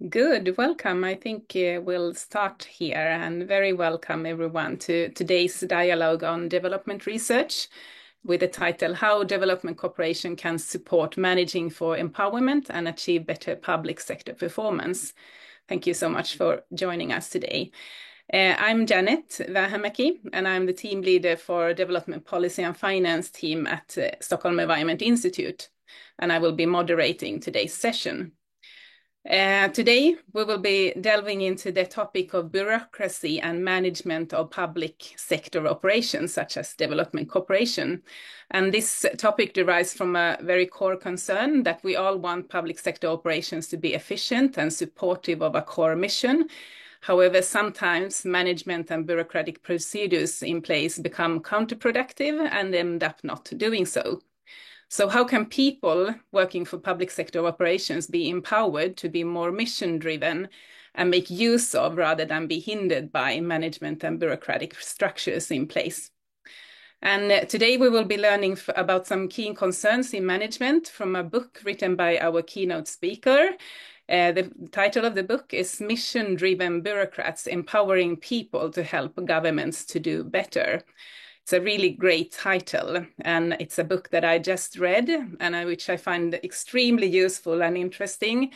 Good, welcome. I think we'll start here and very welcome everyone to today's dialogue on development research with the title How Development Cooperation Can Support Managing for Empowerment and Achieve Better Public Sector Performance. Thank you so much for joining us today. I'm Janet Vähämäki, and I'm the team leader for Development Policy and Finance team at Stockholm Environment Institute, and I will be moderating today's session. Today, we will be delving into the topic of bureaucracy and management of public sector operations, such as development cooperation. And this topic derives from a very core concern that we all want public sector operations to be efficient and supportive of a core mission. However, sometimes management and bureaucratic procedures in place become counterproductive and end up not doing so. So how can people working for public sector operations be empowered to be more mission-driven and make use of rather than be hindered by management and bureaucratic structures in place? And today we will be learning about some key concerns in management from a book written by our keynote speaker. The title of the book is Mission-Driven Bureaucrats Empowering People to Help Governments to Do Better. It's a really great title, and it's a book that I just read, and which I find extremely useful and interesting,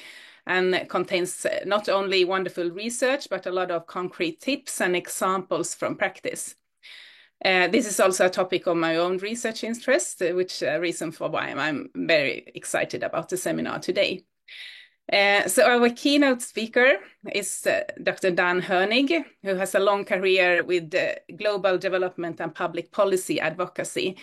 and contains not only wonderful research, but a lot of concrete tips and examples from practice. This is also a topic of my own research interest, which is a reason for why I'm very excited about the seminar today. So our keynote speaker is Dr. Dan Hoenig, who has a long career with global development and public policy advocacy.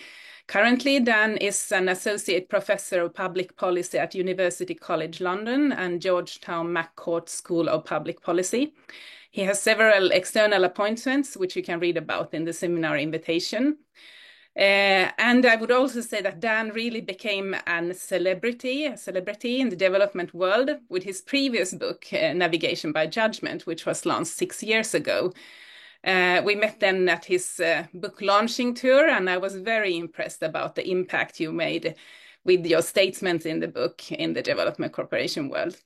Currently, Dan is an associate professor of public policy at University College London and Georgetown McCourt School of Public Policy. He has several external appointments, which you can read about in the seminar invitation. And I would also say that Dan really became a celebrity in the development world with his previous book, Navigation by Judgment, which was launched 6 years ago. We met then at his book launching tour, and I was very impressed about the impact you made with your statements in the book in the development cooperation world.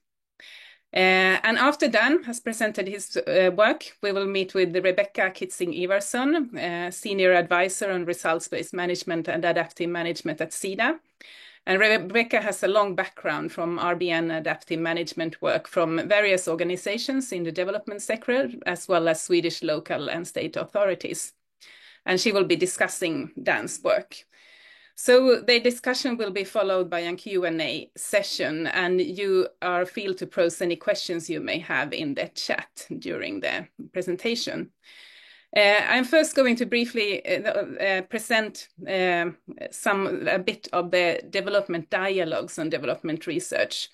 And after Dan has presented his work, we will meet with Rebecca Kitzing-Ivarsson, Senior Advisor on Results-Based Management and Adaptive Management at SIDA. And Rebecca has a long background from RBN adaptive management work from various organizations in the development sector, as well as Swedish local and state authorities. And she will be discussing Dan's work. So the discussion will be followed by a Q&A session, and you are free to pose any questions you may have in the chat during the presentation. I'm first going to briefly present a bit of the development dialogues on development research.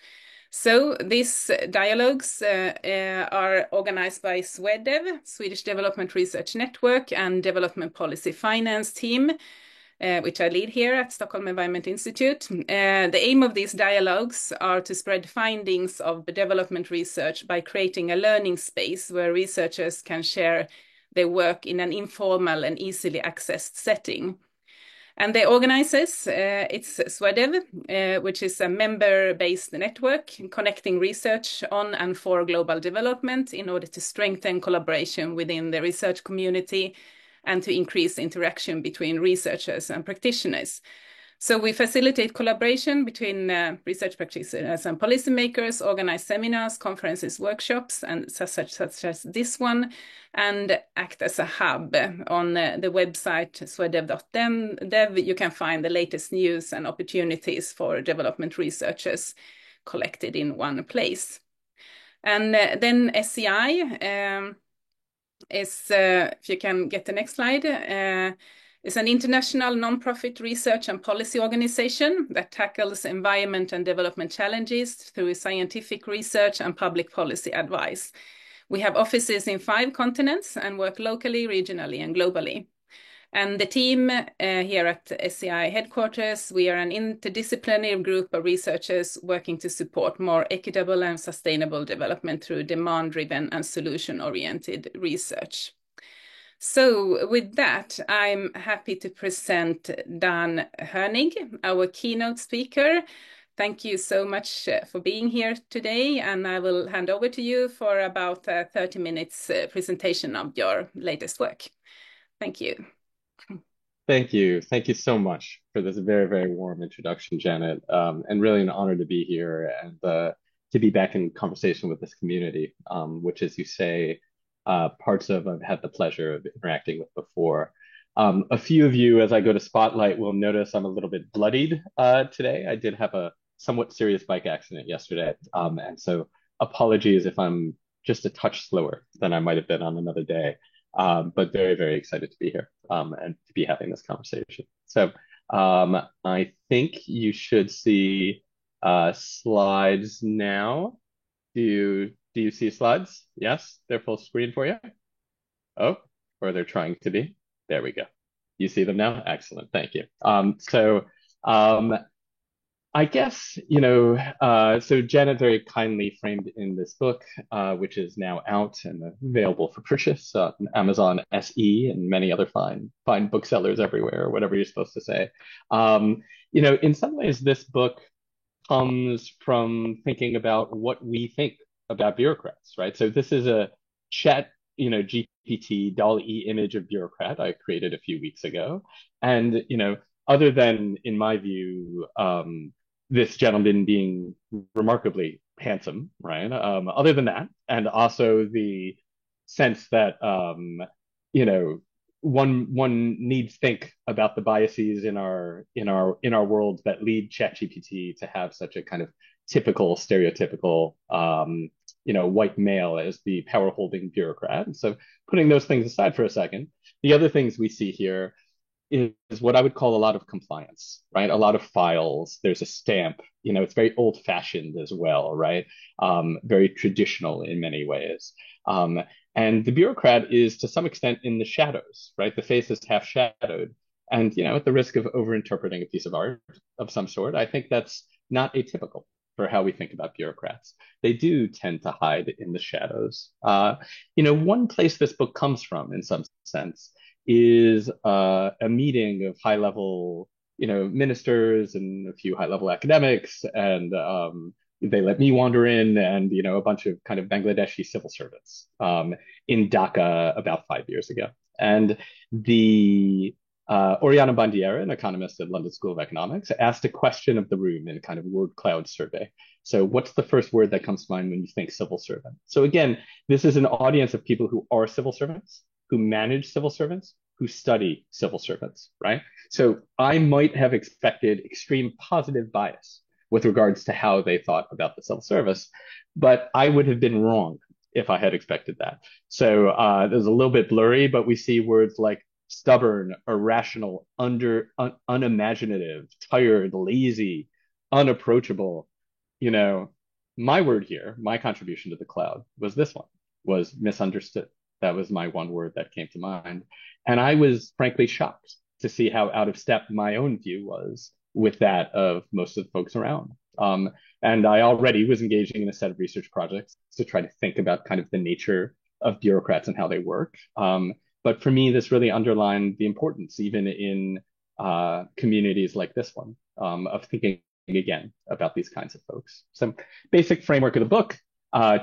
So these dialogues are organized by SWEDEV, Swedish Development Research Network, and Development Policy Finance team, which I lead here at Stockholm Environment Institute. The aim of these dialogues are to spread findings of development research by creating a learning space where researchers can share their work in an informal and easily accessed setting. And the organizers, it's SWEDEV, which is a member-based network connecting research on and for global development in order to strengthen collaboration within the research community and to increase interaction between researchers and practitioners. So we facilitate collaboration between research practitioners and policymakers, organize seminars, conferences, workshops, and such as this one, and act as a hub. On the website swedev.dev, you can find the latest news and opportunities for development researchers collected in one place. And then SEI, is, if you can get the next slide, is an international non-profit research and policy organization that tackles environment and development challenges through scientific research and public policy advice. We have offices in 5 continents and work locally, regionally, and globally. And the team here at SEI headquarters, we are an interdisciplinary group of researchers working to support more equitable and sustainable development through demand-driven and solution-oriented research. So with that, I'm happy to present Dan Hoenig, our keynote speaker, thank you so much for being here today, and I will hand over to you for about 30 minutes presentation of your latest work. Thank you. Thank you. Thank you so much for this very, very warm introduction, Janet. And really an honor to be here and to be back in conversation with this community, which, as you say, parts of I've had the pleasure of interacting with before. A few of you, as I go to Spotlight, will notice I'm a little bit bloodied today. I did have a somewhat serious bike accident yesterday. And so apologies if I'm just a touch slower than I might have been on another day. But very, very excited to be here and to be having this conversation. So I think you should see slides now. Do you see slides? Yes, they're full screen for you. Oh, or they're trying to be. There we go. You see them now? Excellent. Thank you. Um, I guess, so Janet very kindly framed in this book, which is now out and available for purchase on Amazon SE and many other fine booksellers everywhere, or whatever you're supposed to say. In some ways, this book comes from thinking about what we think about bureaucrats, right? So this is a chat, GPT DALL-E image of bureaucrat I created a few weeks ago. And, other than, in my view, this gentleman being remarkably handsome, right? Other than that, and also the sense that, you know, one needs think about the biases in our world that lead ChatGPT to have such a kind of typical, stereotypical, white male as the power holding bureaucrat. And so, putting those things aside for a second, the other things we see here is what I would call a lot of compliance, right? A lot of files. There's a stamp. It's very old fashioned as well, right? Very traditional in many ways. And the bureaucrat is to some extent in the shadows, right? The face is half shadowed. And, at the risk of overinterpreting a piece of art of some sort, I think that's not atypical for how we think about bureaucrats. They do tend to hide in the shadows. One place this book comes from, in some sense, is a meeting of high level, ministers and a few high level academics. And they let me wander in and, a bunch of kind of Bangladeshi civil servants in Dhaka about 5 years ago. And the Oriana Bandiera, an economist at London School of Economics, asked a question of the room in a kind of word cloud survey. So what's the first word that comes to mind when you think civil servant? So again, this is an audience of people who are civil servants, who manage civil servants, who study civil servants, right? So I might have expected extreme positive bias with regards to how they thought about the civil service, but I would have been wrong if I had expected that. So there's a little bit blurry, but we see words like stubborn, irrational, unimaginative, tired, lazy, unapproachable. My word here, my contribution to the cloud was this one, was misunderstood. That was my one word that came to mind. And I was frankly shocked to see how out of step my own view was with that of most of the folks around. And I already was engaging in a set of research projects to try to think about kind of the nature of bureaucrats and how they work. But for me, this really underlined the importance, even in communities like this one, of thinking again about these kinds of folks. So basic framework of the book.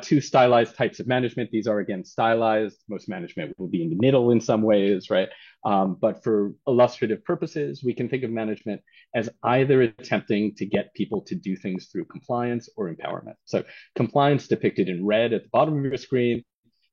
Two stylized types of management. These are, again, stylized. Most management will be in the middle in some ways, right? But for illustrative purposes, we can think of management as either attempting to get people to do things through compliance or empowerment. So compliance, depicted in red at the bottom of your screen,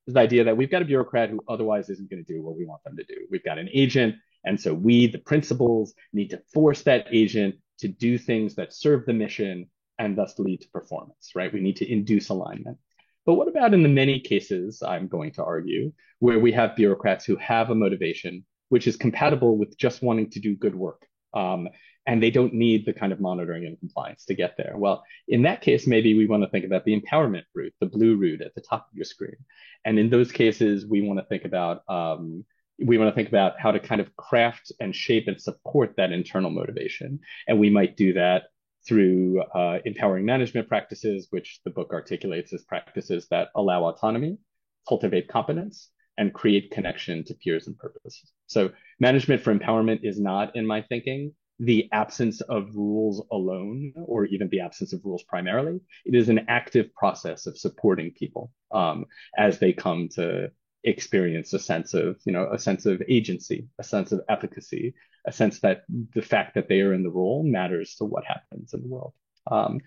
is the idea that we've got a bureaucrat who otherwise isn't going to do what we want them to do. We've got an agent, and so we, the principals, need to force that agent to do things that serve the mission and thus lead to performance, right? We need to induce alignment. But what about in the many cases, I'm going to argue, where we have bureaucrats who have a motivation which is compatible with just wanting to do good work, and they don't need the kind of monitoring and compliance to get there? Well, in that case, maybe we want to think about the empowerment route, the blue route at the top of your screen. And in those cases, we want to think about how to kind of craft and shape and support that internal motivation. And we might do that through empowering management practices, which the book articulates as practices that allow autonomy, cultivate competence, and create connection to peers and purposes. So management for empowerment is not, in my thinking, the absence of rules alone, or even the absence of rules primarily. It is an active process of supporting people as they come to experience a sense of, a sense of agency, a sense of efficacy, a sense that the fact that they are in the role matters to what happens in the world. Um,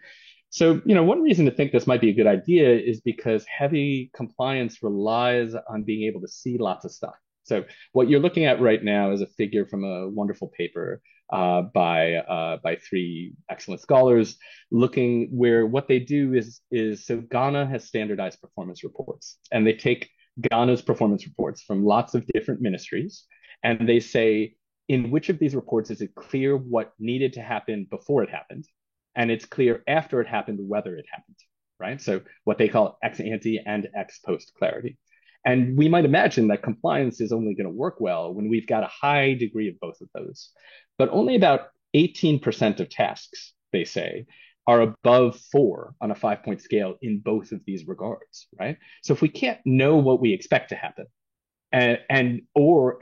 one reason to think this might be a good idea is because heavy compliance relies on being able to see lots of stuff. So what you're looking at right now is a figure from a wonderful paper by three excellent scholars, looking where what they do is so Ghana has standardized performance reports, and they take Ghana's performance reports from lots of different ministries, and they say in which of these reports is it clear what needed to happen before it happened, and it's clear after it happened whether it happened, right? So what they call ex ante and ex post clarity. And we might imagine that compliance is only going to work well when we've got a high degree of both of those. But only about 18% of tasks, they say, are above 4 on a 5-point scale in both of these regards, right? So if we can't know what we expect to happen, or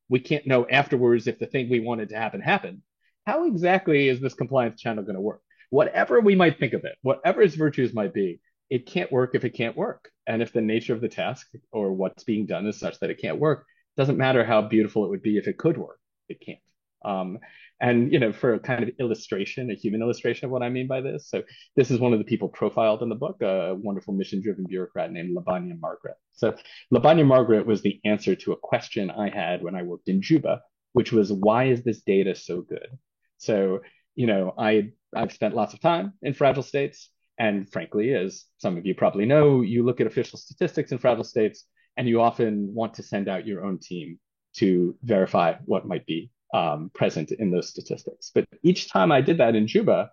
we can't know afterwards if the thing we wanted to happen happened, how exactly is this compliance channel going to work? Whatever we might think of it, whatever its virtues might be, it can't work if it can't work. And if the nature of the task or what's being done is such that it can't work, it doesn't matter how beautiful it would be if it could work, it can't. Um, for a kind of illustration, a human illustration of what I mean by this. So this is one of the people profiled in the book, a wonderful mission-driven bureaucrat named Labanya Margaret. So Labanya Margaret was the answer to a question I had when I worked in Juba, which was, why is this data so good? So, I've spent lots of time in fragile states. And frankly, as some of you probably know, you look at official statistics in fragile states, and you often want to send out your own team to verify what might be present in those statistics. But each time I did that in Juba,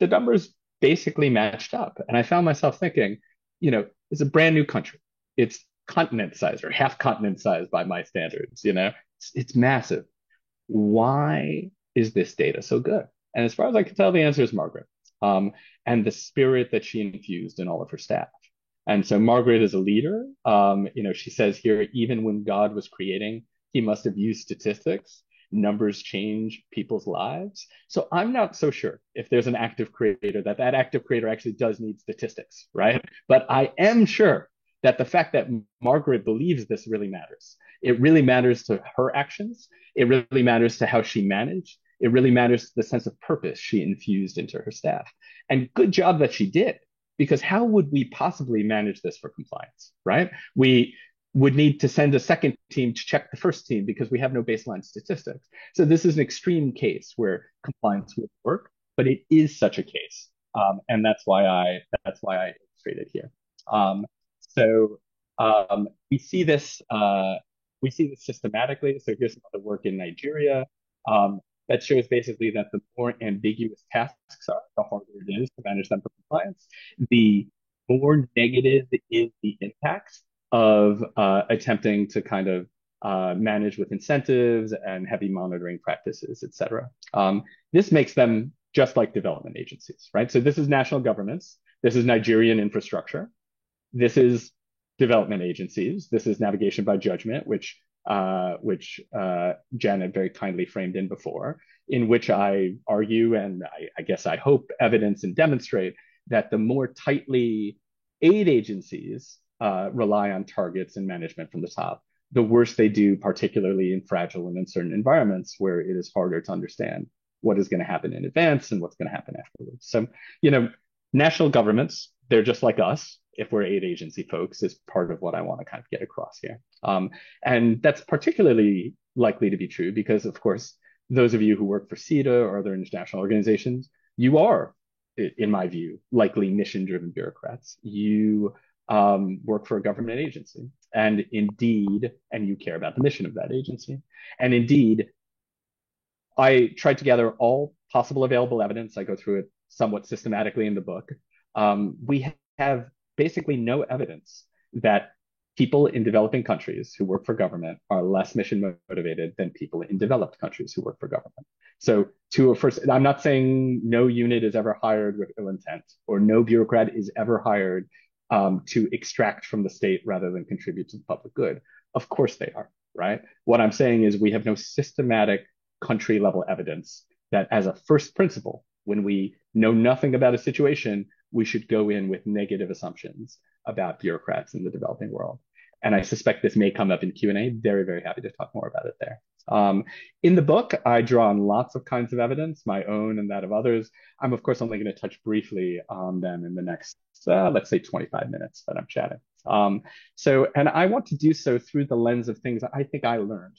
the numbers basically matched up. And I found myself thinking, it's a brand new country. It's continent size or half continent size by my standards, it's massive. Why is this data so good? And as far as I can tell, the answer is Margaret, and the spirit that she infused in all of her staff. And so Margaret is a leader. She says here, even when God was creating, he must have used statistics. Numbers change people's lives. So I'm not so sure if there's an active creator that active creator actually does need statistics, right? But I am sure that the fact that Margaret believes this really matters. It really matters to her actions. It really matters to how she managed. It really matters to the sense of purpose she infused into her staff. And good job that she did, because how would we possibly manage this for compliance, right? We would need to send a second team to check the first team because we have no baseline statistics. So this is an extreme case where compliance would work, but it is such a case. And that's why I illustrated here. So we see this systematically. So here's some other work in Nigeria that shows basically that the more ambiguous tasks are, the harder it is to manage them for compliance. The more negative is the impact of attempting to kind of manage with incentives and heavy monitoring practices, et cetera. This makes them just like development agencies, right? So this is national governments. This is Nigerian infrastructure. This is development agencies. This is navigation by judgment, which Janet very kindly framed in before, in which I argue, and I guess I hope evidence and demonstrate that the more tightly aid agencies rely on targets and management from the top, the worse they do, particularly in fragile and uncertain environments where it is harder to understand what is going to happen in advance and what's going to happen afterwards. So, national governments, they're just like us, if we're aid agency folks, is part of what I want to kind of get across here. And that's particularly likely to be true because, of course, those of you who work for CETA or other international organizations, you are, in my view, likely mission-driven bureaucrats. You work for a government agency, and you care about the mission of that agency. And indeed, I tried to gather all possible available evidence. I go through it somewhat systematically in the book. We have basically no evidence that people in developing countries who work for government are less mission motivated than people in developed countries who work for government. So I'm not saying no unit is ever hired with ill intent or no bureaucrat is ever hired to extract from the state rather than contribute to the public good. Of course they are, right? What I'm saying is we have no systematic country level evidence that as a first principle, when we know nothing about a situation, we should go in with negative assumptions about bureaucrats in the developing world. And I suspect this may come up in Q&A. Very, very happy to talk more about it there. Um, in the book, I draw on lots of kinds of evidence, my own and that of others. I'm, of course, only going to touch briefly on them in the next, let's say, 25 minutes that I'm chatting. And I want to do so through the lens of things I think I learned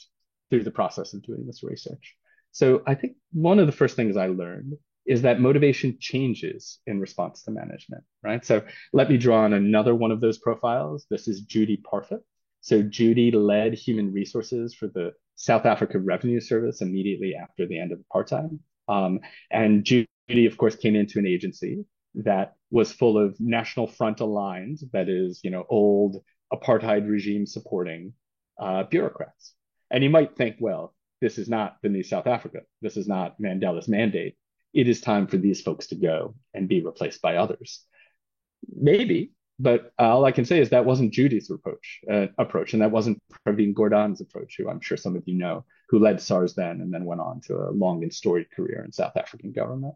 through the process of doing this research. So I think one of the first things I learned is that motivation changes in response to management, right? So let me draw on another one of those profiles. This is Judy Parfitt. So Judy led human resources for the South Africa Revenue Service immediately after the end of apartheid. And Judy, of course, came into an agency that was full of National Front aligned, that is, old apartheid regime supporting bureaucrats. And you might think, well, this is not the new South Africa. This is not Mandela's mandate. It is time for these folks to go and be replaced by others. Maybe, but all I can say is that wasn't Judy's approach, and that wasn't Praveen Gordhan's approach, who I'm sure some of you know, who led SARS then and then went on to a long and storied career in South African government.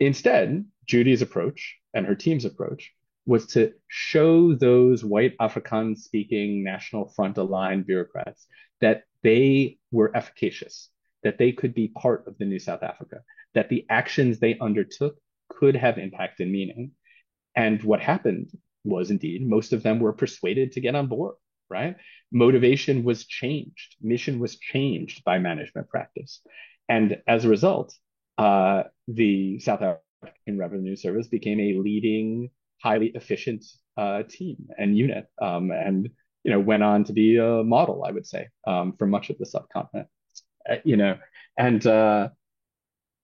Instead, Judy's approach and her team's approach was to show those white Afrikaans speaking National Front aligned bureaucrats that they were efficacious, that they could be part of the new South Africa, that the actions they undertook could have impact and meaning. And what happened was indeed most of them were persuaded to get on board, right? Motivation was changed, mission was changed by management practice. And as a result, the South African Revenue Service became a leading, highly efficient team and unit, and went on to be a model, I would say, for much of the subcontinent. Uh, you know, and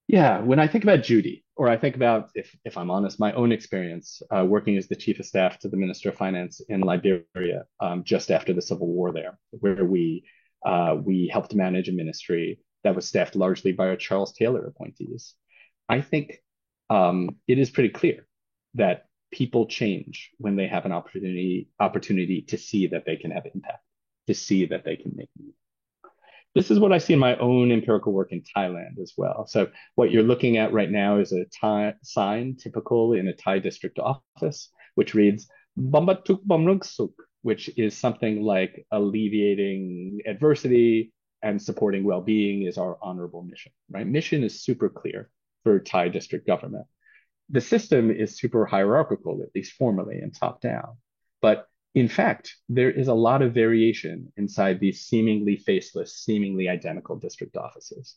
Yeah, when I think about Judy, or I think about, if I'm honest, my own experience working as the chief of staff to the Minister of Finance in Liberia just after the Civil War there, where we helped manage a ministry that was staffed largely by our Charles Taylor appointees. I think it is pretty clear that people change when they have an opportunity to see that they can have impact, to see that they can make this is what I see in my own empirical work in Thailand as well. So what you're looking at right now is a Thai sign typical in a Thai district office, which reads Bambatuk Bamrungsuk, which is something like alleviating adversity and supporting well-being is our honorable mission, right? Mission is super clear for Thai district government. The system is super hierarchical, at least formally and top down. But in fact, there is a lot of variation inside these seemingly faceless, seemingly identical district offices.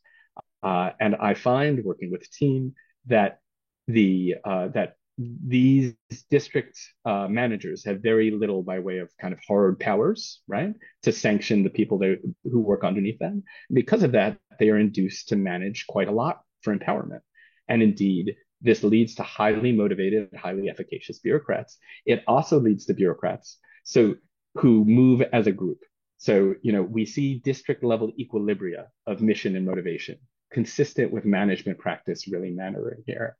And I find working with the team that that these district managers have very little by way of kind of hard powers, right, to sanction the people who work underneath them. Because of that, they are induced to manage quite a lot for empowerment. And indeed, this leads to highly motivated, highly efficacious bureaucrats. It also leads to bureaucrats who move as a group. So, we see district level equilibria of mission and motivation consistent with management practice really mattering here.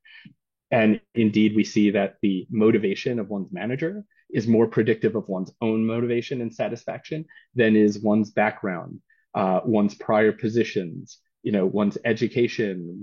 And indeed, we see that the motivation of one's manager is more predictive of one's own motivation and satisfaction than is one's background, one's prior positions, one's education,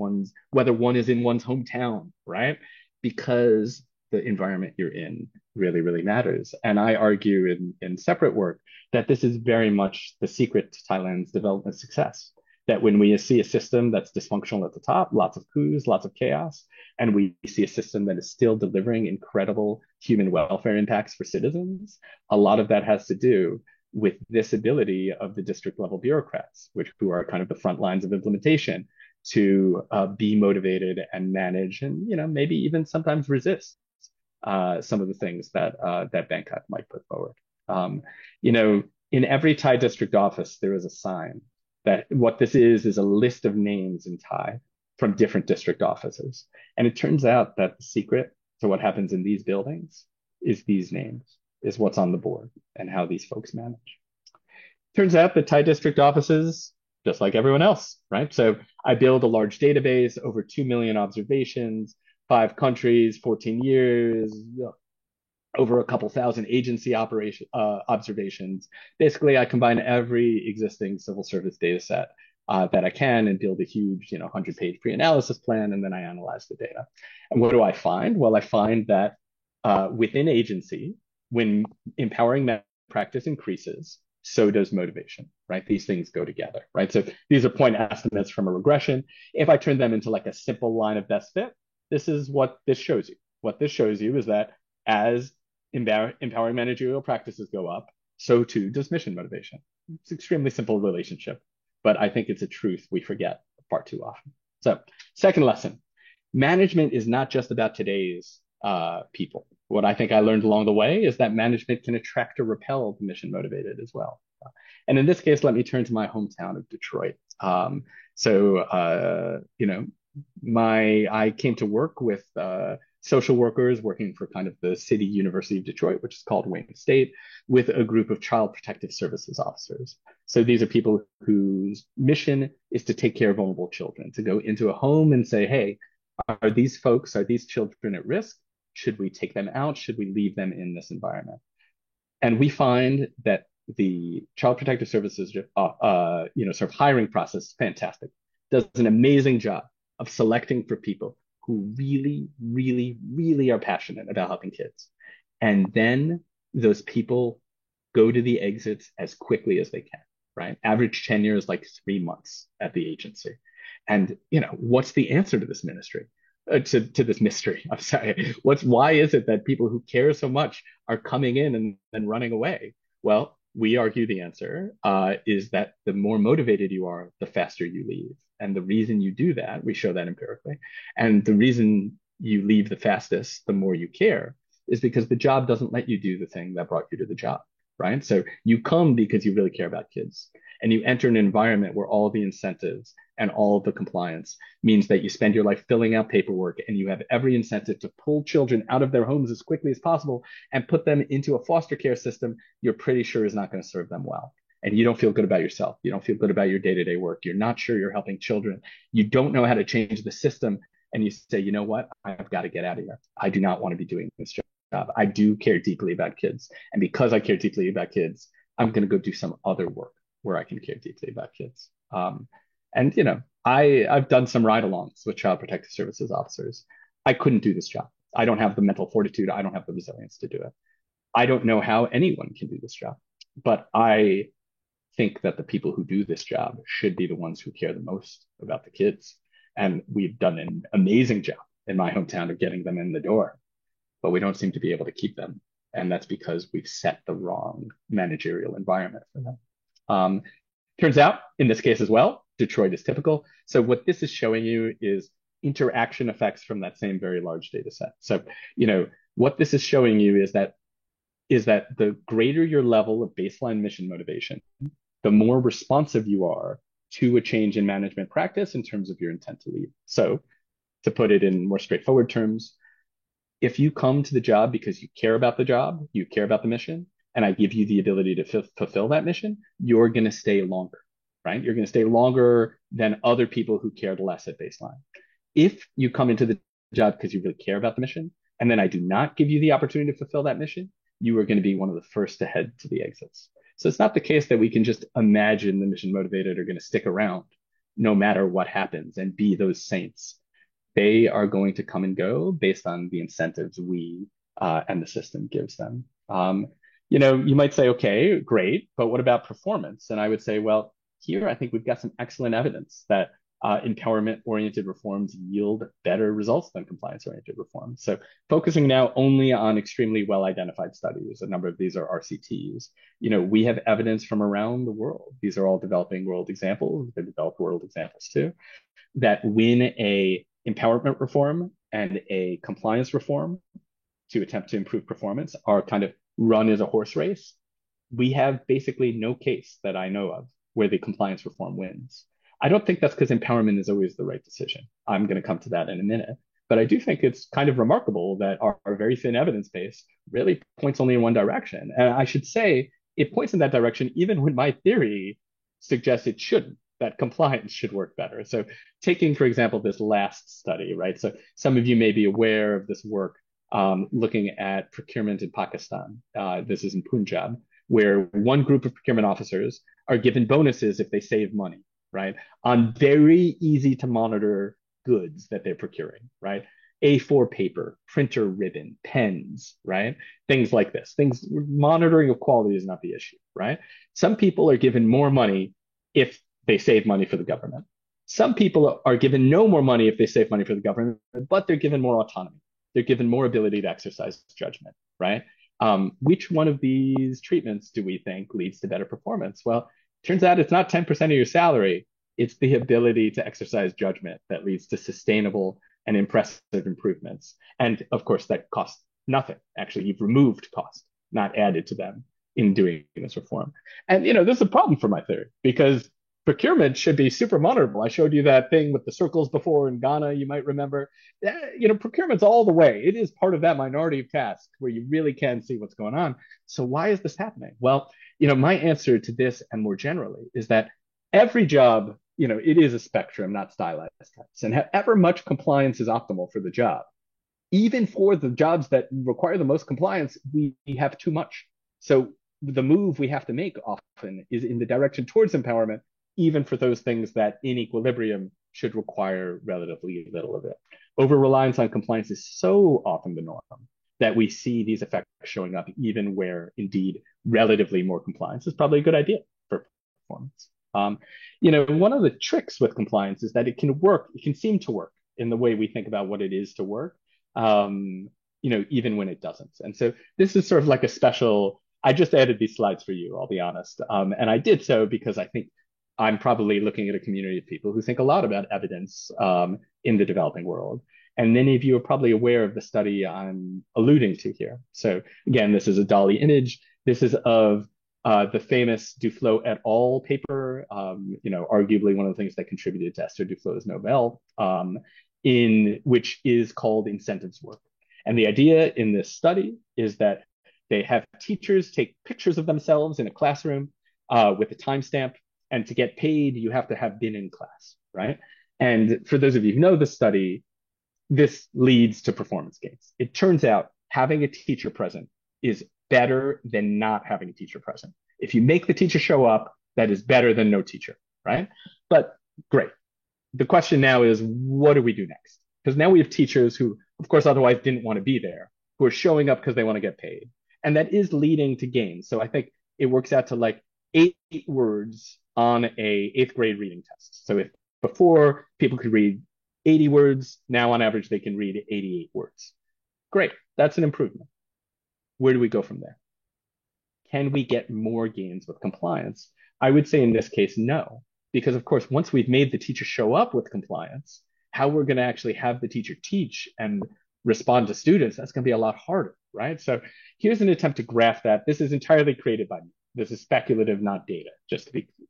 whether one is in one's hometown, right? Because the environment you're in really, really matters. And I argue in separate work that this is very much the secret to Thailand's development success. That when we see a system that's dysfunctional at the top, lots of coups, lots of chaos, and we see a system that is still delivering incredible human welfare impacts for citizens, a lot of that has to do with this ability of the district level bureaucrats, who are kind of the front lines of implementation, to be motivated and manage, and maybe even sometimes resist some of the things that Bangkok might put forward. In every Thai district office, there is a sign that what this is a list of names in Thai from different district offices. And it turns out that the secret to what happens in these buildings is these names, is what's on the board and how these folks manage. Turns out that Thai district offices, just like everyone else, right? So I build a large database, over 2 million observations, 5 countries, 14 years, over a couple thousand agency observations. Basically, I combine every existing civil service data set that I can and build a huge, 100-page pre-analysis plan, and then I analyze the data. And what do I find? Well, I find that within agency, when empowering practice increases, so does motivation, right? These things go together, right? So these are point estimates from a regression. If I turn them into like a simple line of best fit, this is what this shows you. What this shows you is that as empowering managerial practices go up, so too does mission motivation. It's an extremely simple relationship, but I think it's a truth we forget far too often. So, second lesson, management is not just about today's people. What I think I learned along the way is that management can attract or repel the mission motivated as well. And in this case, let me turn to my hometown of Detroit. I came to work with social workers working for kind of the City University of Detroit, which is called Wayne State, with a group of child protective services officers. So these are people whose mission is to take care of vulnerable children, to go into a home and say, hey, are these children at risk? Should we take them out? Should we leave them in this environment? And we find that the Child Protective Services, sort of hiring process is fantastic. Does an amazing job of selecting for people who really, really, really are passionate about helping kids. And then those people go to the exits as quickly as they can, right? Average tenure is like 3 months at the agency. And, what's the answer to this ministry? To this mystery. I'm sorry. Why is it that people who care so much are coming in and then running away? Well, we argue the answer is that the more motivated you are, the faster you leave. And the reason you do that, we show that empirically. And the reason you leave the fastest, the more you care, is because the job doesn't let you do the thing that brought you to the job, right? So you come because you really care about kids, and you enter an environment where all the incentives and all the compliance means that you spend your life filling out paperwork, and you have every incentive to pull children out of their homes as quickly as possible and put them into a foster care system you're pretty sure is not going to serve them well. And you don't feel good about yourself. You don't feel good about your day-to-day work. You're not sure you're helping children. You don't know how to change the system. And you say, you know what? I've got to get out of here. I do not want to be doing this job. I do care deeply about kids. And because I care deeply about kids, I'm going to go do some other work where I can care deeply about kids. And I've done some ride-alongs with Child Protective Services officers. I couldn't do this job. I don't have the mental fortitude. I don't have the resilience to do it. I don't know how anyone can do this job, but I think that the people who do this job should be the ones who care the most about the kids. And we've done an amazing job in my hometown of getting them in the door, but we don't seem to be able to keep them. And that's because we've set the wrong managerial environment for them. Turns out, in this case as well, Detroit is typical. So what this is showing you is interaction effects from that same very large data set. So, what this is showing you is that the greater your level of baseline mission motivation, the more responsive you are to a change in management practice in terms of your intent to lead. So to put it in more straightforward terms, if you come to the job because you care about the job, you care about the mission, and I give you the ability to fulfill that mission, you're going to stay longer, right? You're going to stay longer than other people who cared less at baseline. If you come into the job because you really care about the mission, and then I do not give you the opportunity to fulfill that mission, you are going to be one of the first to head to the exits. So it's not the case that we can just imagine the mission motivated are going to stick around no matter what happens and be those saints. They are going to come and go based on the incentives we and the system gives them. You might say, okay, great, but what about performance? And I would say, well, here I think we've got some excellent evidence that empowerment-oriented reforms yield better results than compliance-oriented reforms. So focusing now only on extremely well-identified studies, a number of these are RCTs, we have evidence from around the world. These are all developing world examples, the developed world examples too, that when a empowerment reform and a compliance reform to attempt to improve performance are kind of run as a horse race, we have basically no case that I know of where the compliance reform wins. I don't think that's because empowerment is always the right decision. I'm going to come to that in a minute. But I do think it's kind of remarkable that our very thin evidence base really points only in one direction. And I should say it points in that direction even when my theory suggests it shouldn't, that compliance should work better. So taking, for example, this last study, right? So some of you may be aware of this work looking at procurement in Pakistan. This is in Punjab, where one group of procurement officers are given bonuses if they save money. right? On very easy to monitor goods that they're procuring, right? A4 paper, printer ribbon, pens, right? Things like this. Things monitoring of quality is not the issue, right? Some people are given more money if they save money for the government. Some people are given no more money if they save money for the government, but they're given more autonomy. They're given more ability to exercise judgment, right? Which one of these treatments do we think leads to better performance? Well, turns out it's not 10% of your salary. It's the ability to exercise judgment that leads to sustainable and impressive improvements. And of course, that costs nothing. Actually, you've removed cost, not added to them in doing this reform. And, this is a problem for my theory because procurement should be super monitorable. I showed you that thing with the circles before in Ghana, you might remember. Procurement's all the way. It is part of that minority of tasks where you really can see what's going on. So why is this happening? Well, my answer to this and more generally is that every job, it is a spectrum, not stylized tests. And however much compliance is optimal for the job, even for the jobs that require the most compliance, we have too much. So the move we have to make often is in the direction towards empowerment, even for those things that in equilibrium should require relatively little of it. Over reliance on compliance is so often the norm that we see these effects showing up even where indeed relatively more compliance is probably a good idea for performance. One of the tricks with compliance is that it can work, it can seem to work in the way we think about what it is to work, even when it doesn't. And so this is sort of like a special, I just added these slides for you, I'll be honest. And I did so because I think I'm probably looking at a community of people who think a lot about evidence in the developing world. And many of you are probably aware of the study I'm alluding to here. So again, this is a DALI image. This is of the famous Duflo et al. Paper, arguably one of the things that contributed to Esther Duflo's Nobel, in which is called incentives work. And the idea in this study is that they have teachers take pictures of themselves in a classroom with a timestamp, and to get paid, you have to have been in class, right? And for those of you who know the study, this leads to performance gains. It turns out having a teacher present is better than not having a teacher present. If you make the teacher show up, that is better than no teacher, right? But great. The question now is, what do we do next? Because now we have teachers who, of course, otherwise didn't want to be there, who are showing up because they want to get paid. And that is leading to gains. So I think it works out to like 8 words on a 8th grade reading test. So if before people could read 80 words, now on average they can read 88 words. Great, that's an improvement. Where do we go from there? Can we get more gains with compliance? I would say in this case, no. Because of course, once we've made the teacher show up with compliance, how we're going to actually have the teacher teach and respond to students, that's going to be a lot harder, right? So here's an attempt to graph that. This is entirely created by me. This is speculative, not data, just to be clear.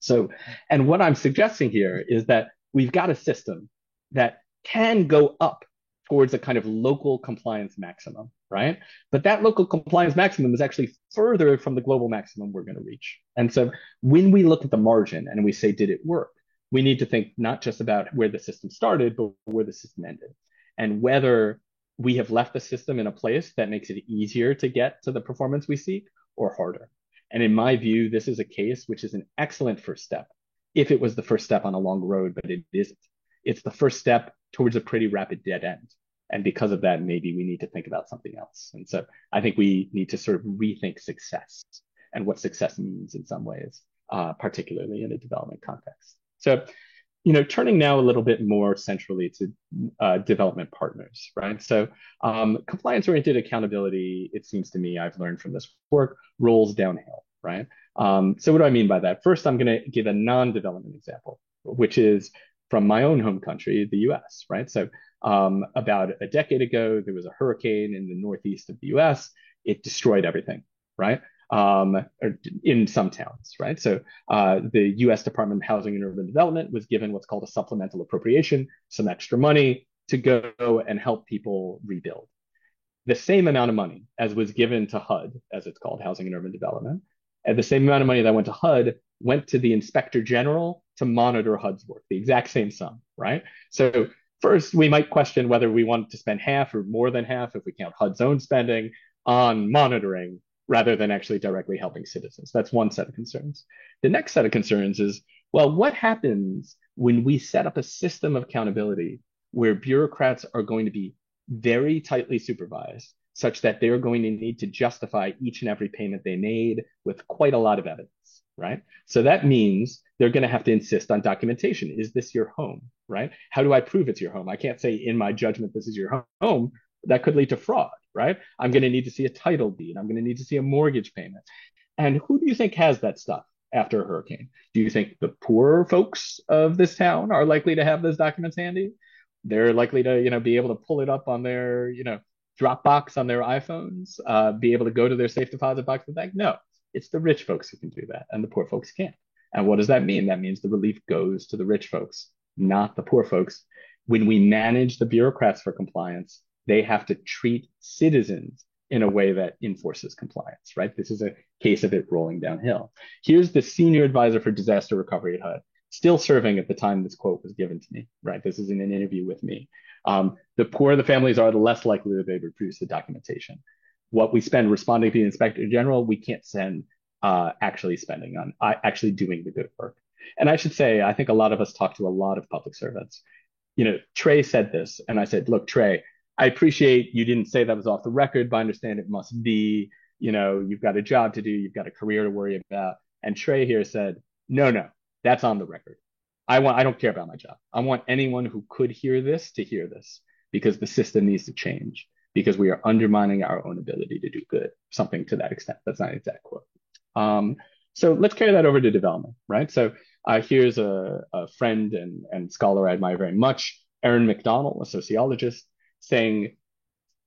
So, and what I'm suggesting here is that we've got a system that can go up towards a kind of local compliance maximum, right? But that local compliance maximum is actually further from the global maximum we're going to reach. And so when we look at the margin and we say, did it work? We need to think not just about where the system started, but where the system ended, and whether we have left the system in a place that makes it easier to get to the performance we seek or harder. And in my view, this is a case which is an excellent first step if it was the first step on a long road, but it isn't. It's the first step towards a pretty rapid dead end. And because of that, maybe we need to think about something else. And so I think we need to sort of rethink success and what success means in some ways, particularly in a development context. So, turning now a little bit more centrally to development partners, right? So compliance-oriented accountability, it seems to me, I've learned from this work, rolls downhill, right? So what do I mean by that? First, I'm going to give a non-development example, which is from my own home country, the US, right? So about a decade ago, there was a hurricane in the northeast of the US. It destroyed everything, right? In some towns, right? So the US Department of Housing and Urban Development was given what's called a supplemental appropriation, some extra money to go and help people rebuild. The same amount of money as was given to HUD, as it's called, Housing and Urban Development, and the same amount of money that went to HUD went to the Inspector General to monitor HUD's work, the exact same sum, right? So first, we might question whether we want to spend half or more than half, if we count HUD's own spending, on monitoring rather than actually directly helping citizens. That's one set of concerns. The next set of concerns is, Well, what happens when we set up a system of accountability where bureaucrats are going to be very tightly supervised, such that they're going to need to justify each and every payment they made with quite a lot of evidence, right? So that means they're going to have to insist on documentation. Is this your home, right? How do I prove it's your home? I can't say in my judgment this is your home. That could lead to fraud, right? I'm going to need to see a title deed. I'm going to need to see a mortgage payment. And who do you think has that stuff after a hurricane? Do you think the poor folks of this town are likely to have those documents handy? They're likely to, be able to pull it up on their, Dropbox on their iPhones, be able to go to their safe deposit box in the bank. No, it's the rich folks who can do that, and the poor folks can't. And what does that mean? That means the relief goes to the rich folks, not the poor folks. When we manage the bureaucrats for compliance, they have to treat citizens in a way that enforces compliance, right? This is a case of it rolling downhill. Here's the senior advisor for disaster recovery at HUD, still serving at the time this quote was given to me, right? This is in an interview with me. The poorer the families are, the less likely that they reproduce the documentation. What we spend responding to the inspector general, we can't send actually spending on actually doing the good work. And I should say, I think a lot of us talk to a lot of public servants. Trey said this, and I said, look, Trey, I appreciate you didn't say that was off the record, but I understand it must be, you've got a job to do, you've got a career to worry about. And Trey here said, no, that's on the record. I don't care about my job. I want anyone who could hear this to hear this, because the system needs to change, because we are undermining our own ability to do good, something to that extent. That's not an exact quote. So let's carry that over to development, right? So here's a friend and scholar I admire very much, Erin McDonald, a sociologist, saying,